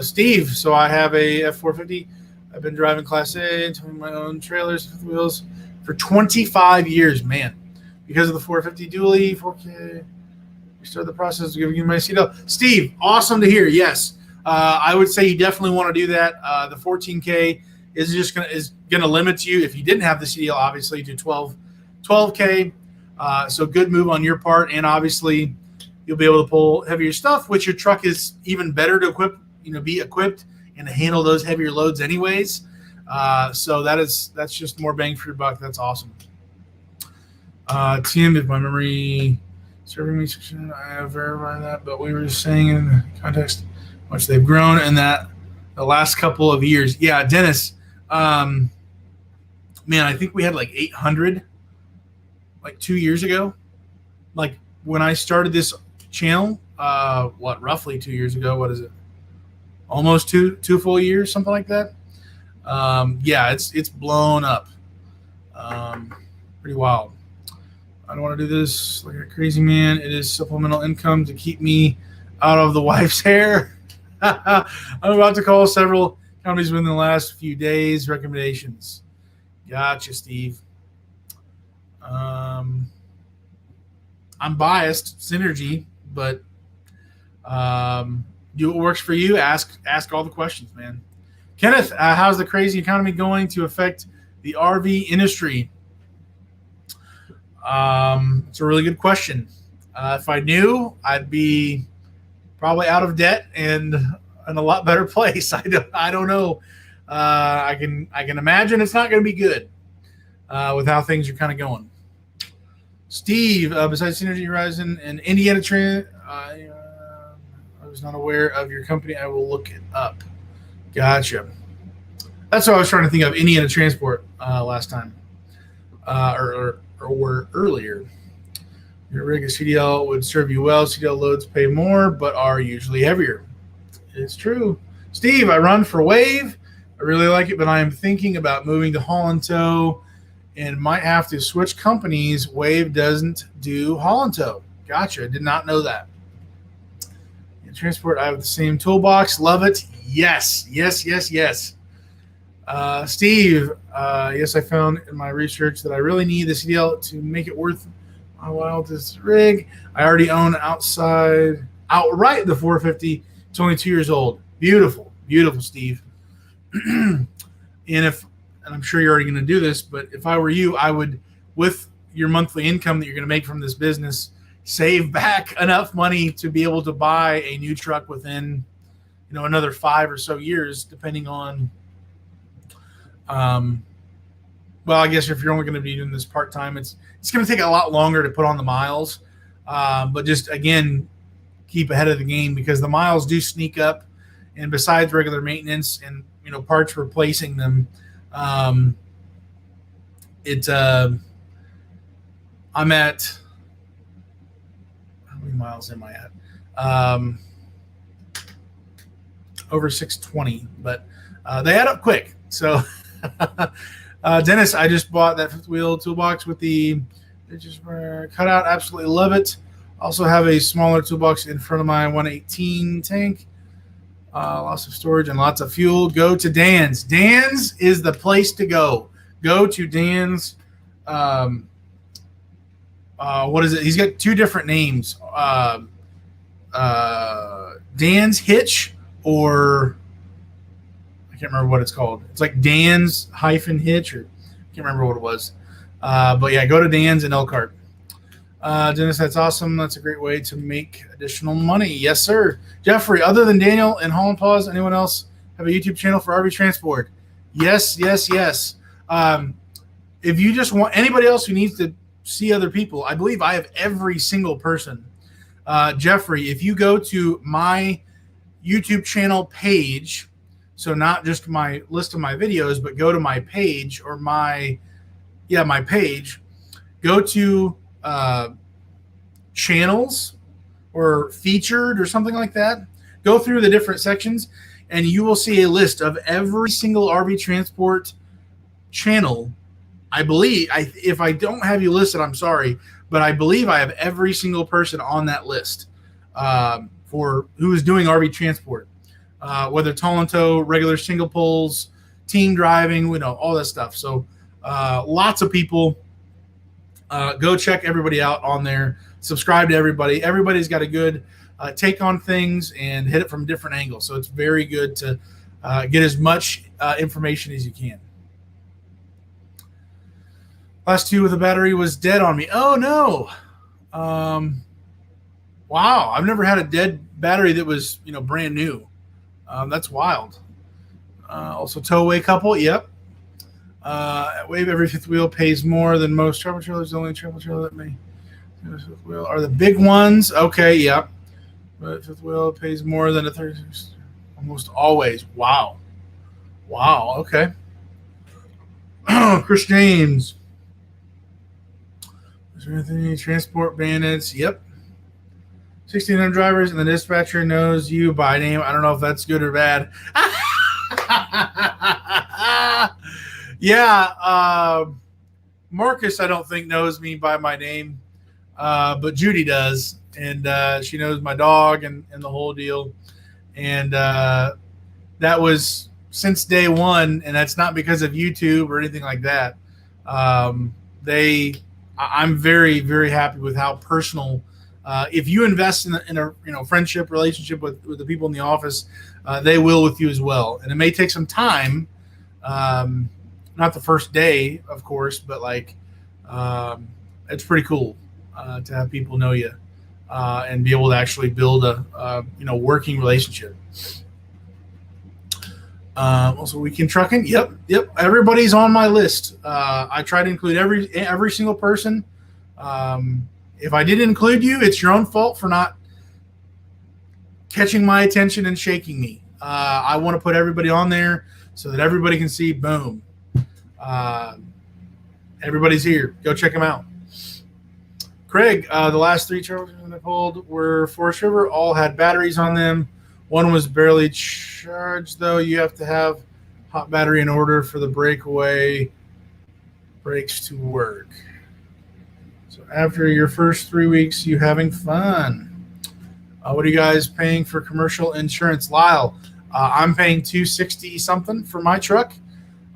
Steve, so I have a F450. I've been driving Class A and towing my own trailers with wheels for 25 years, man. Because of the 450 dually, 4K, we started the process of giving you my CDL. Steve, awesome to hear. Yes, I would say you definitely want to do that. The 14K is gonna limit you if you didn't have the CDL, obviously, to 12K. So good move on your part, and obviously you'll be able to pull heavier stuff, which your truck is even better to be equipped and to handle those heavier loads anyways. So that's just more bang for your buck. That's awesome. Tim, if my memory serving me, I have verified that, but we were just saying in context how much they've grown in that the last couple of years. Yeah, Dennis, man, I think we had like 800 like 2 years ago. Like when I started this channel, roughly 2 years ago, what is it? Almost two full years, something like that. Yeah, it's blown up. Pretty wild. I don't want to do this like a crazy man. It is supplemental income to keep me out of the wife's hair. I'm about to call several companies within the last few days. Recommendations. Gotcha, Steve. I'm biased, Synergy, but do what works for you. Ask all the questions, man. Kenneth, how's the crazy economy going to affect the RV industry? It's a really good question. If I knew, I'd be probably out of debt and in a lot better place. I don't know. I can imagine it's not going to be good with how things are kind of going. Steve, besides Synergy Horizon and Indiana I was not aware of your company. I will look it up. Gotcha. That's what I was trying to think of. Indiana Transport last time, or earlier. Your rig is CDL would serve you well. CDL loads pay more, but are usually heavier. It's true. Steve, I run for Wave. I really like it, but I am thinking about moving to haul and tow and might have to switch companies. Wave doesn't do haul and tow. Gotcha. Did not know that. In transport, I have the same toolbox. Love it. Yes. Steve, yes, I found in my research that I really need the CDL to make it worth my while. This rig, I already own outright the 450. It's only 2 years old. Beautiful, Steve. And I'm sure you're already going to do this, but if I were you, I would, with your monthly income that you're going to make from this business, save back enough money to be able to buy a new truck within, another 5 or so years, depending on, well, I guess if you're only going to be doing this part-time, it's going to take a lot longer to put on the miles. But just, again, keep ahead of the game, because the miles do sneak up. And besides regular maintenance and, parts replacing them, I'm at, how many miles am I at? Over 620, but they add up quick. So, Dennis, I just bought that fifth wheel toolbox with the cutout. Absolutely love it. Also have a smaller toolbox in front of my 118 tank. Lots of storage and lots of fuel. Go to Dan's. Dan's is the place to go. Go to Dan's. What is it? He's got 2 different names. Dan's Hitch, or I can't remember what it's called. It's like Dan's -Hitch, or I can't remember what it was. But yeah, go to Dan's in Elkhart. Dennis, that's awesome. That's a great way to make additional money. Yes, sir. Jeffrey, other than Daniel and Holland Paws, anyone else have a YouTube channel for RV Transport? Yes. If you just want anybody else who needs to see other people, I believe I have every single person. Jeffrey, if you go to my YouTube channel page, so not just my list of my videos, but go to my page, or my page, go to channels or featured or something like that. Go through the different sections and you will see a list of every single RV Transport channel. I believe, if I don't have you listed, I'm sorry, but I believe I have every single person on that list for who is doing RV Transport, whether tall and tow, regular single poles, team driving, all that stuff. So lots of people. Go check everybody out on there. Subscribe to everybody. Everybody's got a good take on things and hit it from different angles. So it's very good to get as much information as you can. Last 2 with a battery was dead on me. Oh, no. Wow. I've never had a dead battery that was, brand new. That's wild. Also, towaway couple. Yep. Wave every fifth wheel pays more than most travel trailers. The only travel trailer that may fifth wheel are the big ones. Okay, yep. But fifth wheel pays more than a 36. Almost always. Wow. Okay. Chris James. Is there anything? Transport bandits. Yep. 1,600 drivers, and the dispatcher knows you by name. I don't know if that's good or bad. Yeah, Marcus, I don't think knows me by my name, but Judy does, and she knows my dog and the whole deal. And that was since day one, and that's not because of YouTube or anything like that. I'm very, very happy with how personal. If you invest in a friendship relationship with the people in the office, they will with you as well. And it may take some time. Not the first day, of course, but it's pretty cool to have people know you and be able to actually build a working relationship. Also, weekend trucking. Yep. Everybody's on my list. I try to include every single person. If I didn't include you, it's your own fault for not catching my attention and shaking me. I want to put everybody on there so that everybody can see. Boom. Everybody's here. Go check them out. Craig, the last 3 chargers I pulled were Forest River. All had batteries on them. One was barely charged, though. You have to have hot battery in order for the breakaway brakes to work. So after your first 3 weeks, you having fun. What are you guys paying for commercial insurance? Lyle, I'm paying $260 something for my truck.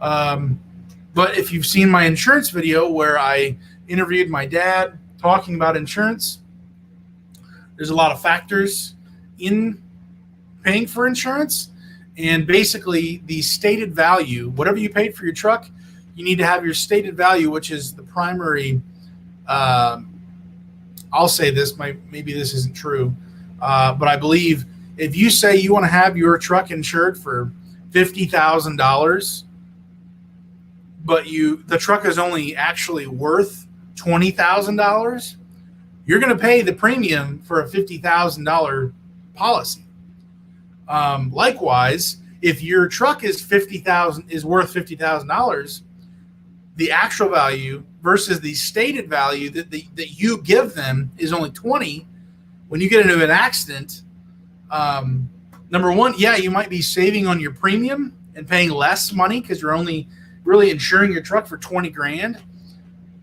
But if you've seen my insurance video where I interviewed my dad talking about insurance, there's a lot of factors in paying for insurance. And basically the stated value, whatever you paid for your truck, you need to have your stated value, which is the primary I'll say this, maybe this isn't true, but I believe if you say you want to have your truck insured for $50,000, but the truck is only actually worth $20,000, you're going to pay the premium for a $50,000 policy. Likewise, if your truck is worth $50,000, the actual value versus the stated value that you give them is only 20. When you get into an accident, number one, yeah, you might be saving on your premium and paying less money because you're only really insuring your truck for 20 grand,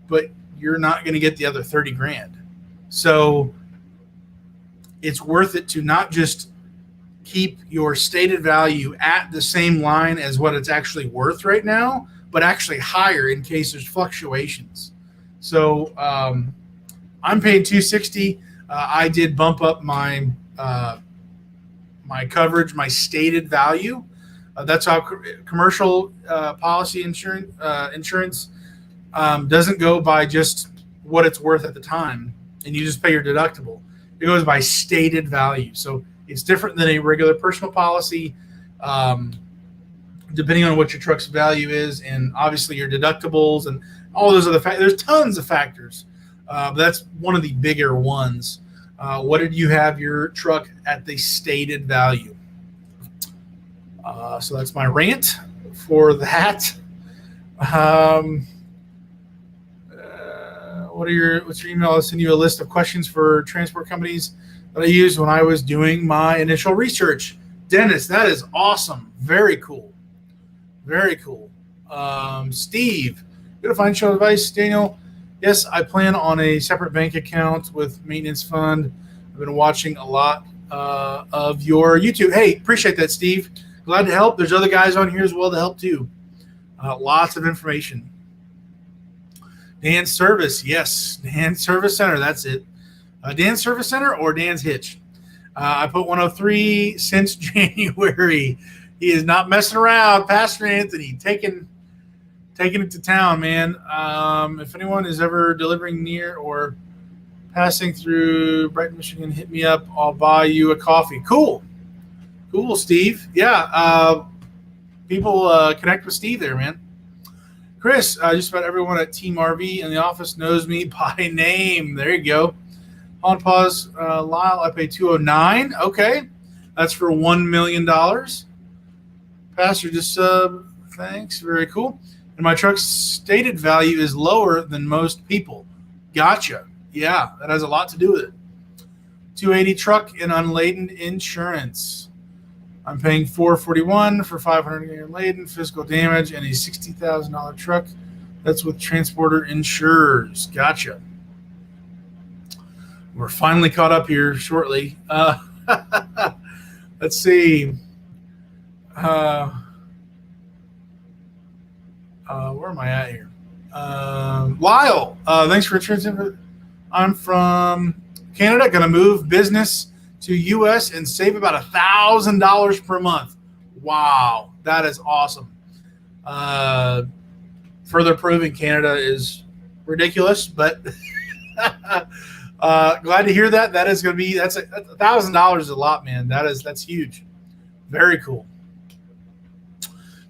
but you're not going to get the other 30 grand. So it's worth it to not just keep your stated value at the same line as what it's actually worth right now, but actually higher in case there's fluctuations. So I'm paying $260. I did bump up my coverage, my stated value. That's how commercial policy insurance doesn't go by just what it's worth at the time, and you just pay your deductible. It goes by stated value. So it's different than a regular personal policy, depending on what your truck's value is, and obviously your deductibles and all those other factors. There's tons of factors. But that's one of the bigger ones. What did you have your truck at the stated value? So that's my rant for that. What's your email? I'll send you a list of questions for transport companies that I used when I was doing my initial research. Dennis, that is awesome. Very cool. Very cool. Steve, good financial advice. Daniel, yes, I plan on a separate bank account with maintenance fund. I've been watching a lot of your YouTube. Hey, appreciate that, Steve. Glad to help. There's other guys on here as well to help too. Lots of information. Dan's Service, yes. Dan's Service Center, that's it. Dan's Service Center or Dan's Hitch? I put 103 since January. He is not messing around. Pastor Anthony, taking it to town, man. If anyone is ever delivering near or passing through Brighton, Michigan, hit me up. I'll buy you a coffee. Cool, Steve. Yeah, people connect with Steve there, man. Chris, just about everyone at Team RV in the office knows me by name. There you go. On pause, Lyle, I pay $209. Okay, that's for $1 million. Pastor just thanks. Very cool. And my truck's stated value is lower than most people. Gotcha. Yeah, that has a lot to do with it. 280 truck and unladen insurance. I'm paying $441 for 500 unladen, physical damage, and a $60,000 truck. That's with transporter insurers. Gotcha. We're finally caught up here shortly. Let's see. Where am I at here? Lyle, thanks for transferring. I'm from Canada. Going to move business to U.S. and save about $1,000 per month. Wow, that is awesome. Further proving Canada is ridiculous, but glad to hear that. That's $1,000 is a lot, man. That's huge. Very cool.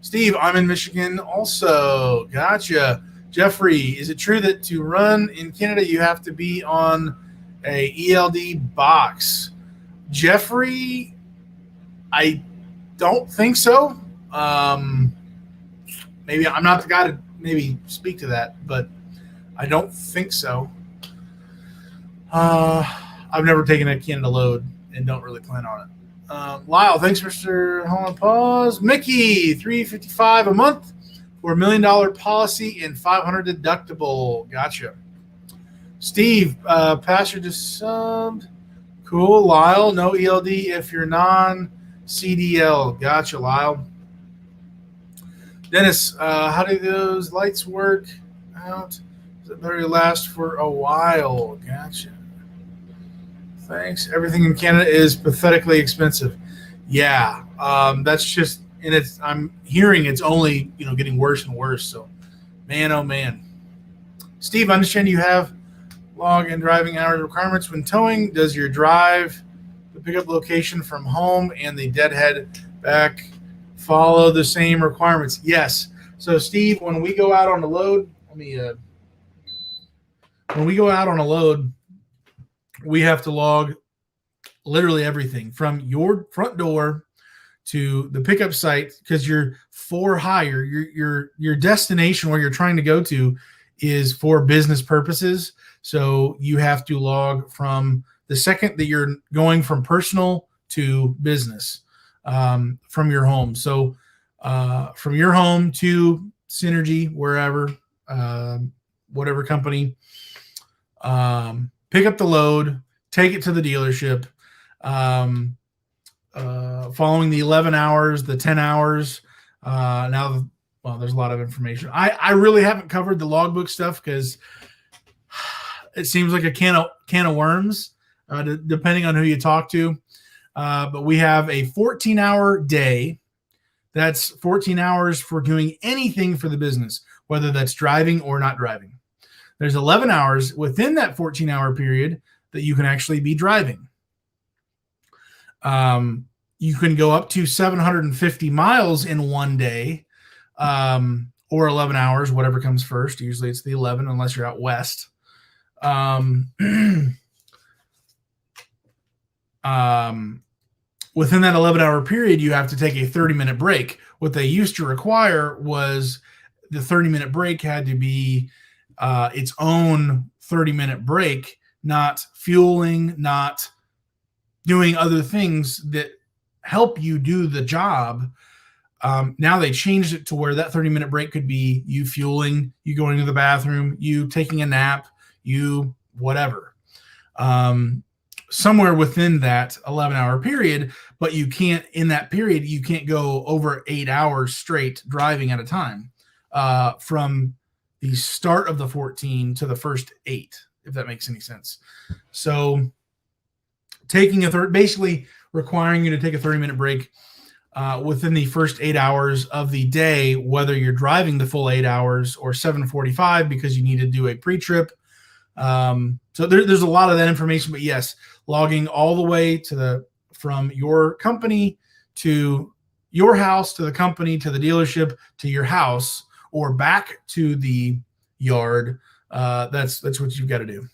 Steve, I'm in Michigan also. Gotcha. Jeffrey, is it true that to run in Canada you have to be on a ELD box? Jeffrey, I don't think so. Maybe I'm not the guy to maybe speak to that, but I don't think so. I've never taken a Canada load and don't really plan on it. Lyle, thanks, Mr. Hold on, pause. Mickey, $355 a month for $1 million policy and $500 deductible. Gotcha. Steve, Pastor just subbed. Cool. Lyle, no ELD if you're non-CDL. Gotcha, Lyle. Dennis, how do those lights work out? Does it better last for a while? Gotcha. Thanks. Everything in Canada is pathetically expensive. Yeah, that's just, and I'm hearing it's only getting worse and worse. So, man, oh man. Steve, I understand you have Log and driving hours requirements when towing. Does your drive, the pickup location from home, and the deadhead back follow the same requirements? Yes. So, Steve, when we go out on a load, when we go out on a load, we have to log literally everything from your front door to the pickup site, because you're for hire. Your destination where you're trying to go to is for business purposes. So you have to log from the second that you're going from personal to business, from your home. So from your home to Synergy, wherever, whatever company, pick up the load, take it to the dealership. Following the 11 hours, the 10 hours. There's a lot of information. I really haven't covered the logbook stuff because it seems like a can of worms, depending on who you talk to. But we have a 14-hour day. That's 14 hours for doing anything for the business, whether that's driving or not driving. There's 11 hours within that 14-hour period that you can actually be driving. You can go up to 750 miles in one day, or 11 hours, whatever comes first. Usually it's the 11, unless you're out west. Within that 11-hour period, you have to take a 30-minute break. What they used to require was the 30-minute break had to be its own 30-minute break, not fueling, not doing other things that help you do the job. Now they changed it to where that 30-minute break could be you fueling, you going to the bathroom, you taking a nap, you whatever. Somewhere within that 11-hour period, but you can't, in that period, you can't go over 8 hours straight driving at a time, from the start of the 14 to the first 8, if that makes any sense. So taking basically requiring you to take a 30-minute break within the first 8 hours of the day, whether you're driving the full 8 hours or 7:45 because you need to do a pre-trip. So there's a lot of that information, but yes, logging all the way from your company to your house, to the company, to the dealership, to your house, or back to the yard. That's what you've got to do.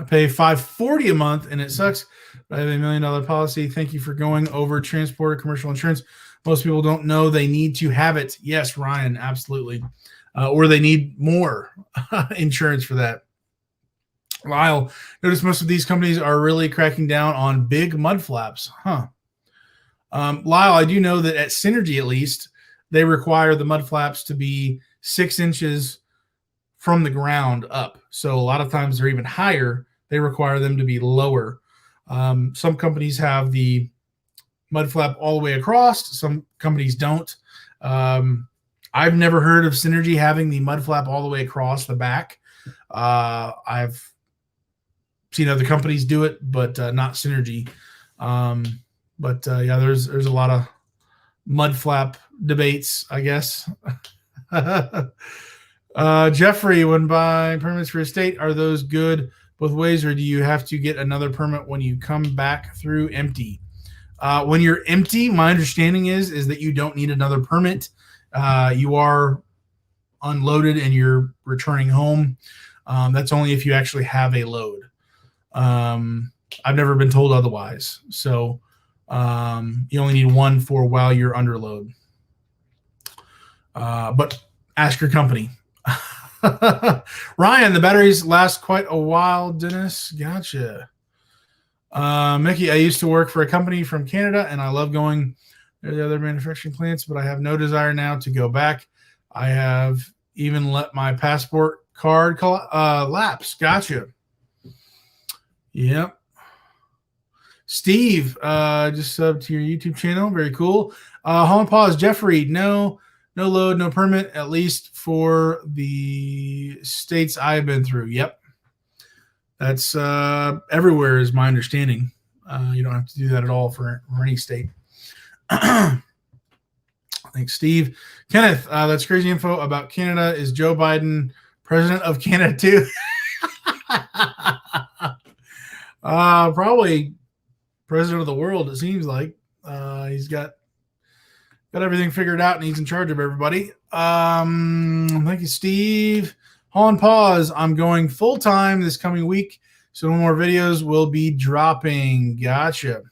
Pay $540 a month and it sucks, but I have $1 million policy. Thank you for going over transport commercial insurance. Most people don't know they need to have it. Yes, Ryan, absolutely. Or they need more insurance for that. Lyle, notice most of these companies are really cracking down on big mud flaps. Lyle, I do know that at Synergy, at least, they require the mud flaps to be 6 inches from the ground up. So a lot of times they're even higher. They require them to be lower. Some companies have the mud flap all the way across. Some companies don't. I've never heard of Synergy having the mud flap all the way across the back. I've seen other companies do it, but not Synergy. Yeah, there's a lot of mud flap debates, I guess. Jeffrey, when buying permits for a state, are those good both ways, or do you have to get another permit when you come back through empty? When you're empty, my understanding is that you don't need another permit. You are unloaded and you're returning home. That's only if you actually have a load. I've never been told otherwise. So you only need one for while you're under load. But ask your company. Ryan, the batteries last quite a while. Dennis, gotcha. Mickey, I used to work for a company from Canada, and I love going to the other manufacturing plants, but I have no desire now to go back. I have even let my passport card lapse. Gotcha. Yep. Steve, just subbed to your YouTube channel. Very cool. Hold on, pause. Jeffrey, no load, no permit, at least for the states I've been through. Yep. That's everywhere is my understanding. You don't have to do that at all for any state. Thanks, Steve. Kenneth, that's crazy info about Canada. Is Joe Biden president of Canada too? Probably president of the world, it seems like. He's got everything figured out and he's in charge of everybody. Thank you, Steve. Hold on pause. I'm going full time this coming week, so no more videos will be dropping. Gotcha.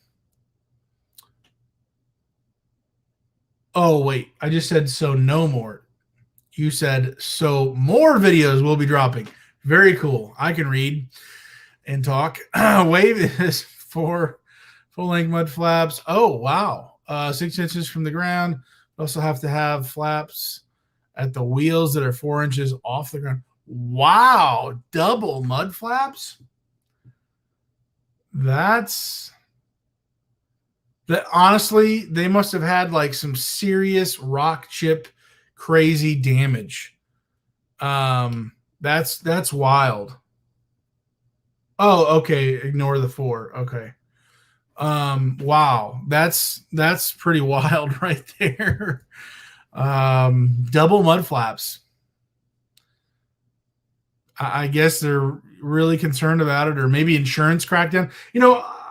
Oh, wait. I just said so no more. You said so more videos will be dropping. Very cool. I can read and talk. Wave is for full-length mud flaps. Oh, wow. 6 inches from the ground. Also have to have flaps at the wheels that are 4 inches off the ground. Wow. Double mud flaps? Honestly, they must have had like some serious rock chip crazy damage. That's wild. Oh, okay. Ignore the 4. Okay. Wow. That's pretty wild right there. Double mud flaps. I guess they're really concerned about it, or maybe insurance crackdown.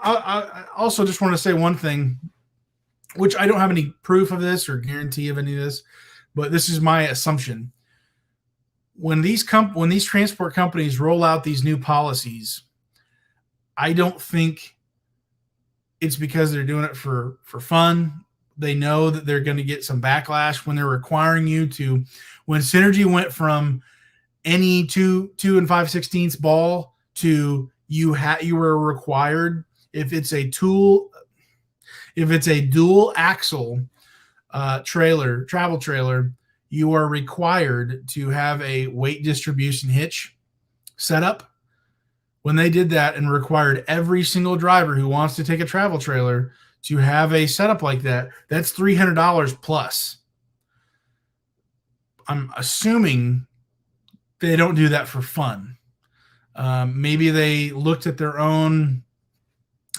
I also just want to say one thing, which I don't have any proof of this or guarantee of any of this, but this is my assumption. When these transport companies roll out these new policies, I don't think it's because they're doing it for fun. They know that they're going to get some backlash when they're requiring you to. When Synergy went from any 2 and 5/16 ball to you were required, if it's a dual axle travel trailer, you are required to have a weight distribution hitch set up. When they did that and required every single driver who wants to take a travel trailer to have a setup like that, that's $300 plus. I'm assuming they don't do that for fun. Maybe they looked at their own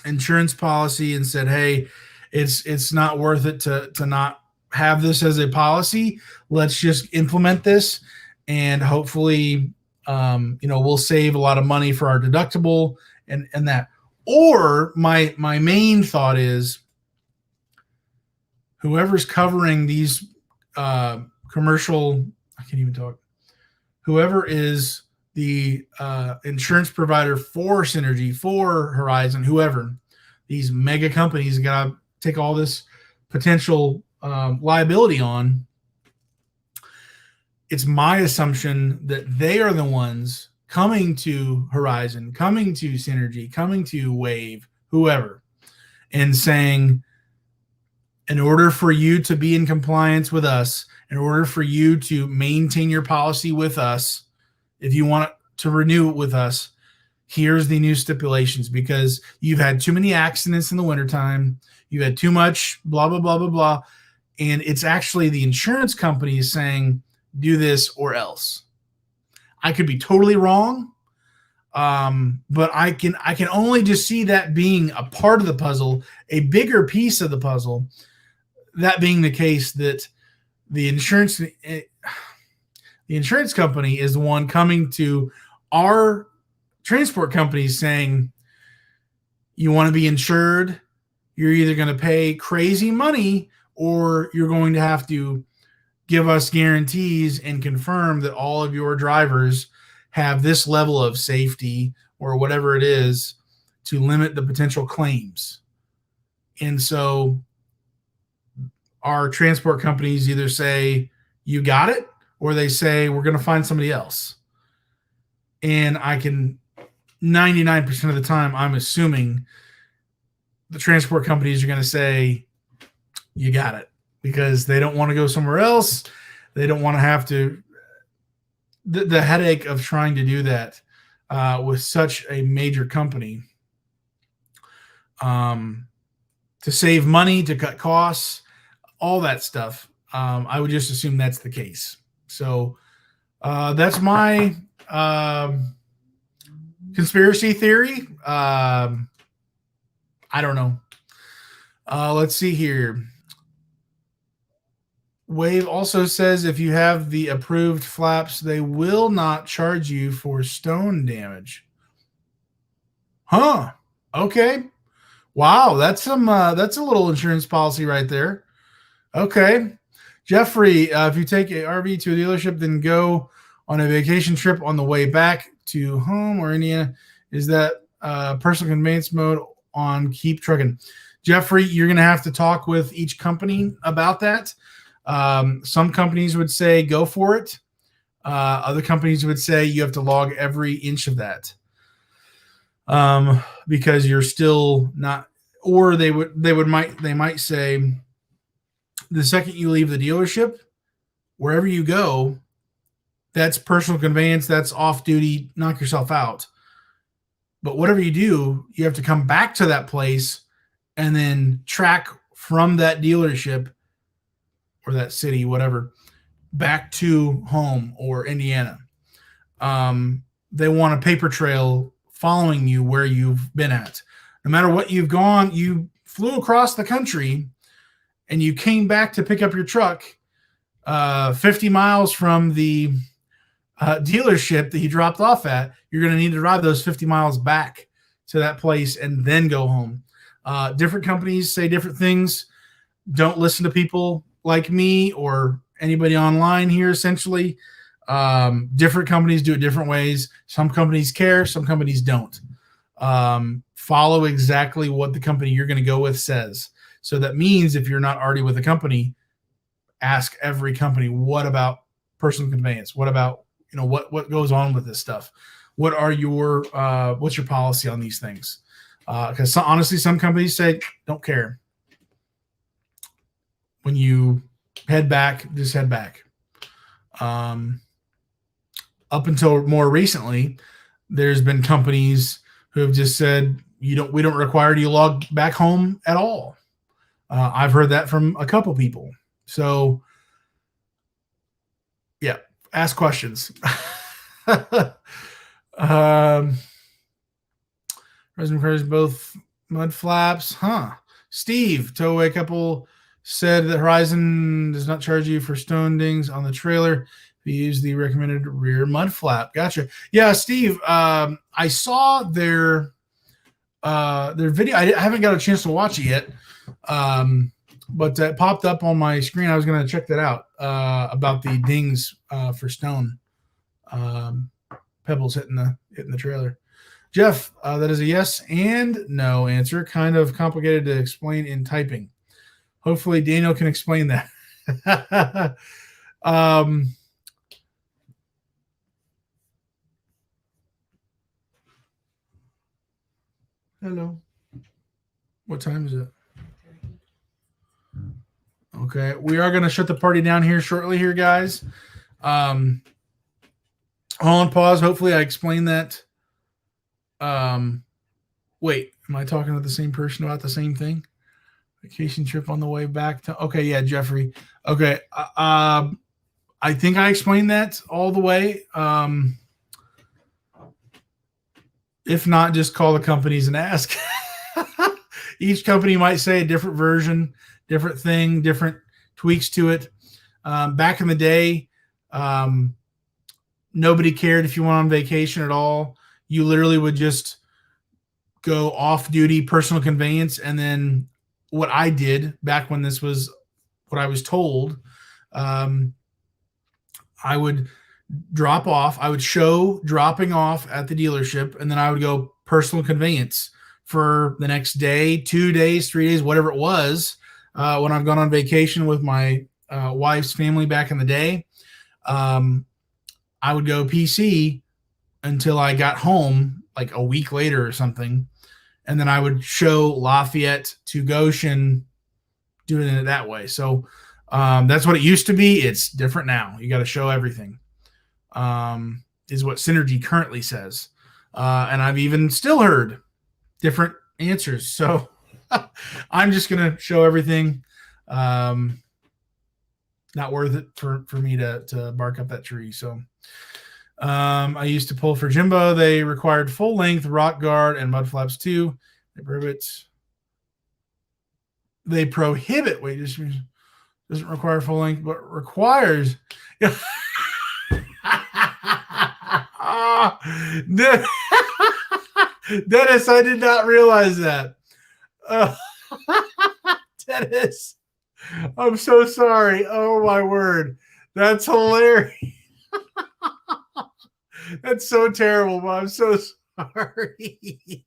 insurance policy and said, hey, it's not worth it to not have this as a policy. Let's just implement this, and hopefully we'll save a lot of money for our deductible and that. Or my main thought is whoever's covering these commercial, I can't even talk, whoever is the insurance provider for Synergy, for Horizon, whoever, these mega companies got to take all this potential liability on. It's my assumption that they are the ones coming to Horizon, coming to Synergy, coming to Wave, whoever, and saying, in order for you to be in compliance with us, in order for you to maintain your policy with us, if you want to renew it with us, here's the new stipulations, because you've had too many accidents in the wintertime. You've had too much blah, blah, blah, blah, blah. And it's actually the insurance company saying, do this or else. I could be totally wrong, but I can only just see that being a part of the puzzle, a bigger piece of the puzzle. That being the case, that the insurance company is the one coming to our transport companies saying, you want to be insured, you're either going to pay crazy money or you're going to have to give us guarantees and confirm that all of your drivers have this level of safety or whatever it is to limit the potential claims. And so our transport companies either say, you got it, or they say, we're going to find somebody else. And I can 99% of the time, I'm assuming the transport companies are going to say, you got it, because they don't want to go somewhere else. They don't want to have to, the headache of trying to do that with such a major company, to save money, to cut costs, all that stuff. I would just assume that's the case. So that's my conspiracy theory. I don't know. Let's see here. Wave also says if you have the approved flaps, they will not charge you for stone damage. Huh. Okay. Wow, that's a little insurance policy right there. Okay. Jeffrey, if you take a RV to a dealership, then go on a vacation trip on the way back to home or Indiana, is that personal conveyance mode on keep trucking? Jeffrey, you're going to have to talk with each company about that. Some companies would say go for it. Other companies would say you have to log every inch of that, because you're still not. Or they might say the second you leave the dealership, wherever you go, that's personal conveyance, that's off duty, knock yourself out. But whatever you do, you have to come back to that place and then track from that dealership or that city, whatever, back to home or Indiana. They want a paper trail following you where you've been at. No matter what you've gone, you flew across the country and you came back to pick up your truck 50 miles from the dealership that you dropped off at, you're going to need to drive those 50 miles back to that place and then go home. Different companies say different things. Don't listen to people like me or anybody online here, essentially. Different companies do it different ways. Some companies care, some companies don't. Follow exactly what the company you're going to go with says. So that means if you're not already with a company, ask every company, what about personal conveyance? What about, what goes on with this stuff? What are your, what's your policy on these things? Because honestly, some companies say, don't care. When you head back, just head back. Up until more recently, there's been companies who have just said, we don't require you log back home at all. I've heard that from a couple people. So, yeah, ask questions. Resin cars, both mud flaps, huh? Steve, towaway couple said that Horizon does not charge you for stone dings on the trailer if you use the recommended rear mud flap. Gotcha. Yeah, Steve, I saw their video. I haven't got a chance to watch it yet. But it popped up on my screen. I was going to check that out, about the dings for stone pebbles hitting the trailer. Jeff, that is a yes and no answer. Kind of complicated to explain in typing. Hopefully Daniel can explain that. Hello. What time is it? Okay, we are going to shut the party down here shortly here, guys. Hold on, pause. Hopefully I explained that. Wait, am I talking to the same person about the same thing? Vacation trip on the way back to, okay, yeah, Jeffrey. Okay, I think I explained that all the way. If not, just call the companies and ask. Each company might say a different version, different thing, different tweaks to it. Back in the day, nobody cared if you went on vacation at all. You literally would just go off-duty personal conveyance, and then what I did back when this was what I was told, I would drop off. I would show dropping off at the dealership, and then I would go personal conveyance for the next day, 2 days, 3 days, whatever it was. When I've gone on vacation with my wife's family back in the day, I would go PC until I got home like a week later or something. And then I would show Lafayette to Goshen doing it that way. So that's what it used to be. It's different now. You got to show everything, is what Synergy currently says. And I've even still heard different answers. So I'm just going to show everything. Not worth it for me to bark up that tree. So I used to pull for Jimbo. They required full length rock guard and mud flaps too. They prohibit Doesn't require full length, but requires. Dennis, I did not realize that. Dennis, I'm so sorry. Oh my word. That's hilarious. That's so terrible, but I'm so sorry.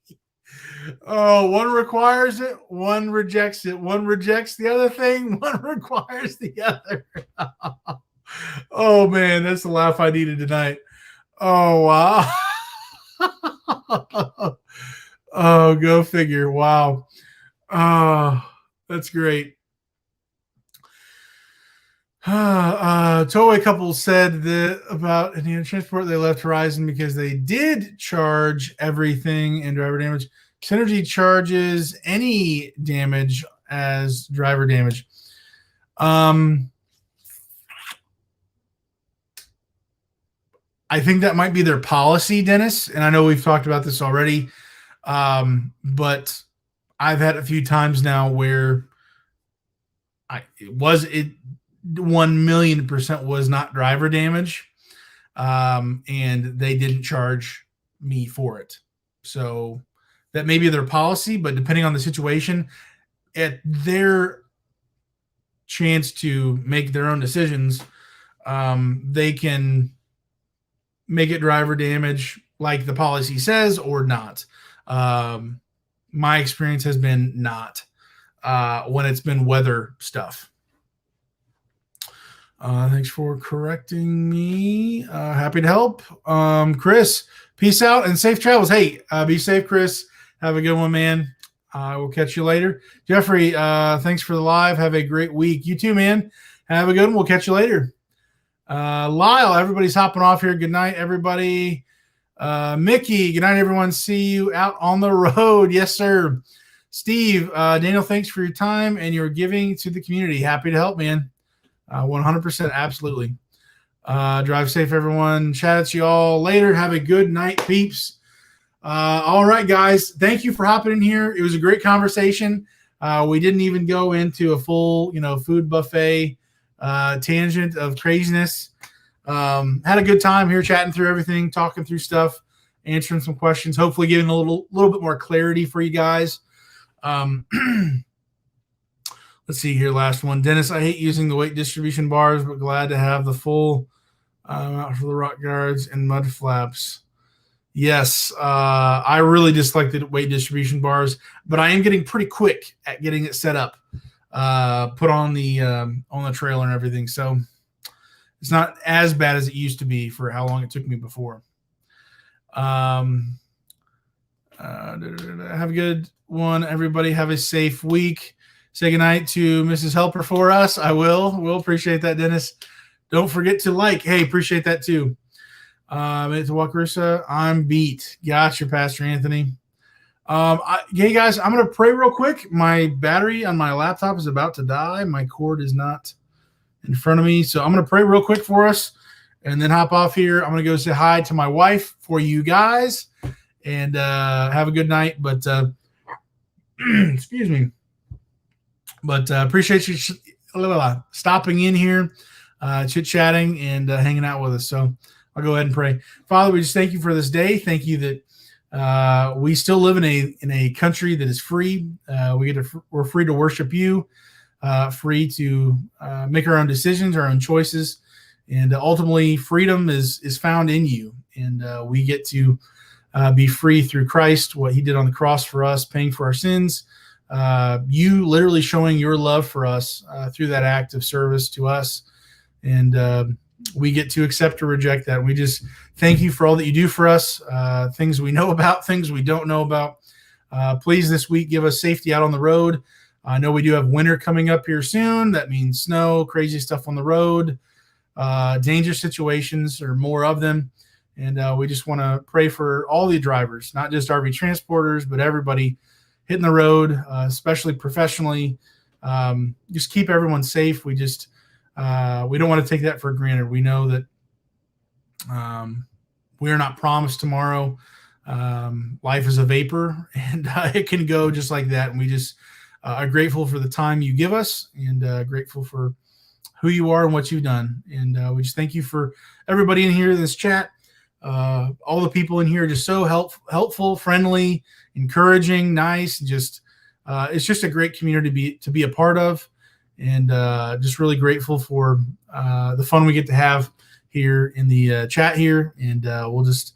Oh, one requires it, one rejects it. One rejects the other thing, one requires the other. Oh man, that's the laugh I needed tonight. Oh wow. Oh, go figure. Wow. Oh, that's great. Towaway couple said that about Indiana Transport, they left Horizon because they did charge everything in driver damage. Synergy charges any damage as driver damage. I think that might be their policy, Dennis. And I know we've talked about this already. But I've had a few times now where it 1,000,000% was not driver damage. And they didn't charge me for it. So that may be their policy, but depending on the situation, at their chance to make their own decisions, they can make it driver damage like the policy says or not. My experience has been not when it's been weather stuff. Thanks for correcting me. Happy to help. Chris, peace out and safe travels. Hey, be safe, Chris. Have a good one, man. We'll catch you later. Jeffrey, thanks for the live. Have a great week. You too, man. Have a good one. We'll catch you later. Lyle, everybody's hopping off here. Good night, everybody. Mickey, good night, everyone. See you out on the road. Yes, sir. Steve, Daniel, thanks for your time and your giving to the community. Happy to help, man. 100%. Absolutely. Drive safe, everyone. Chat at you all later. Have a good night, peeps. All right, guys. Thank you for hopping in here. It was a great conversation. We didn't even go into a full, food buffet tangent of craziness. Had a good time here chatting through everything, talking through stuff, answering some questions, hopefully giving a little bit more clarity for you guys. Let's see here. Last one. Dennis, I hate using the weight distribution bars, but glad to have the full out for the rock guards and mud flaps. Yes, I really dislike the weight distribution bars, but I am getting pretty quick at getting it set up, put on the trailer and everything. So it's not as bad as it used to be for how long it took me before. Have a good one, everybody. Have a safe week. Say goodnight to Mrs. Helper for us. I will. We'll appreciate that, Dennis. Don't forget to like. Hey, appreciate that too. It's Wakarusa. I'm beat. Gotcha, Pastor Anthony. Hey, guys, I'm going to pray real quick. My battery on my laptop is about to die. My cord is not in front of me. So I'm going to pray real quick for us and then hop off here. I'm going to go say hi to my wife for you guys and have a good night. But excuse me. But appreciate you stopping in here, chit-chatting, and hanging out with us. So I'll go ahead and pray. Father, we just thank you for this day. Thank you that we still live in a country that is free. We're free to worship you, free to make our own decisions, our own choices, and ultimately freedom is found in you. And we get to be free through Christ, what he did on the cross for us, paying for our sins. You literally showing your love for us through that act of service to us. And we get to accept or reject that. We just thank you for all that you do for us, things we know about, things we don't know about. Please this week give us safety out on the road. I know we do have winter coming up here soon. That means snow, crazy stuff on the road, dangerous situations or more of them. And we just want to pray for all the drivers, not just RV transporters, but everybody hitting the road, especially professionally. Just keep everyone safe. We don't want to take that for granted. We know that we are not promised tomorrow. Life is a vapor, and it can go just like that. And we just are grateful for the time you give us, and grateful for who you are and what you've done. And we just thank you for everybody in here in this chat. All the people in here are just so helpful, friendly, encouraging, nice, and just it's just a great community to be a part of, and just really grateful for the fun we get to have here in the chat here. And we'll just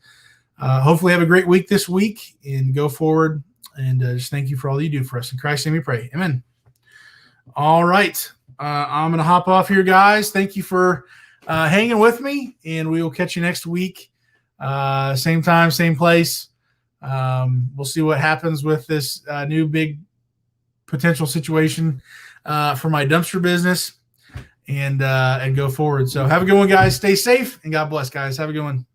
hopefully have a great week this week and go forward. And just thank you for all you do for us. In Christ's name we pray. Amen. All right. I'm going to hop off here, guys. Thank you for hanging with me, and we will catch you next week. Same time, same place. We'll see what happens with this new big potential situation for my dumpster business, and go forward. So have a good one, guys. Stay safe, and God bless, guys. Have a good one.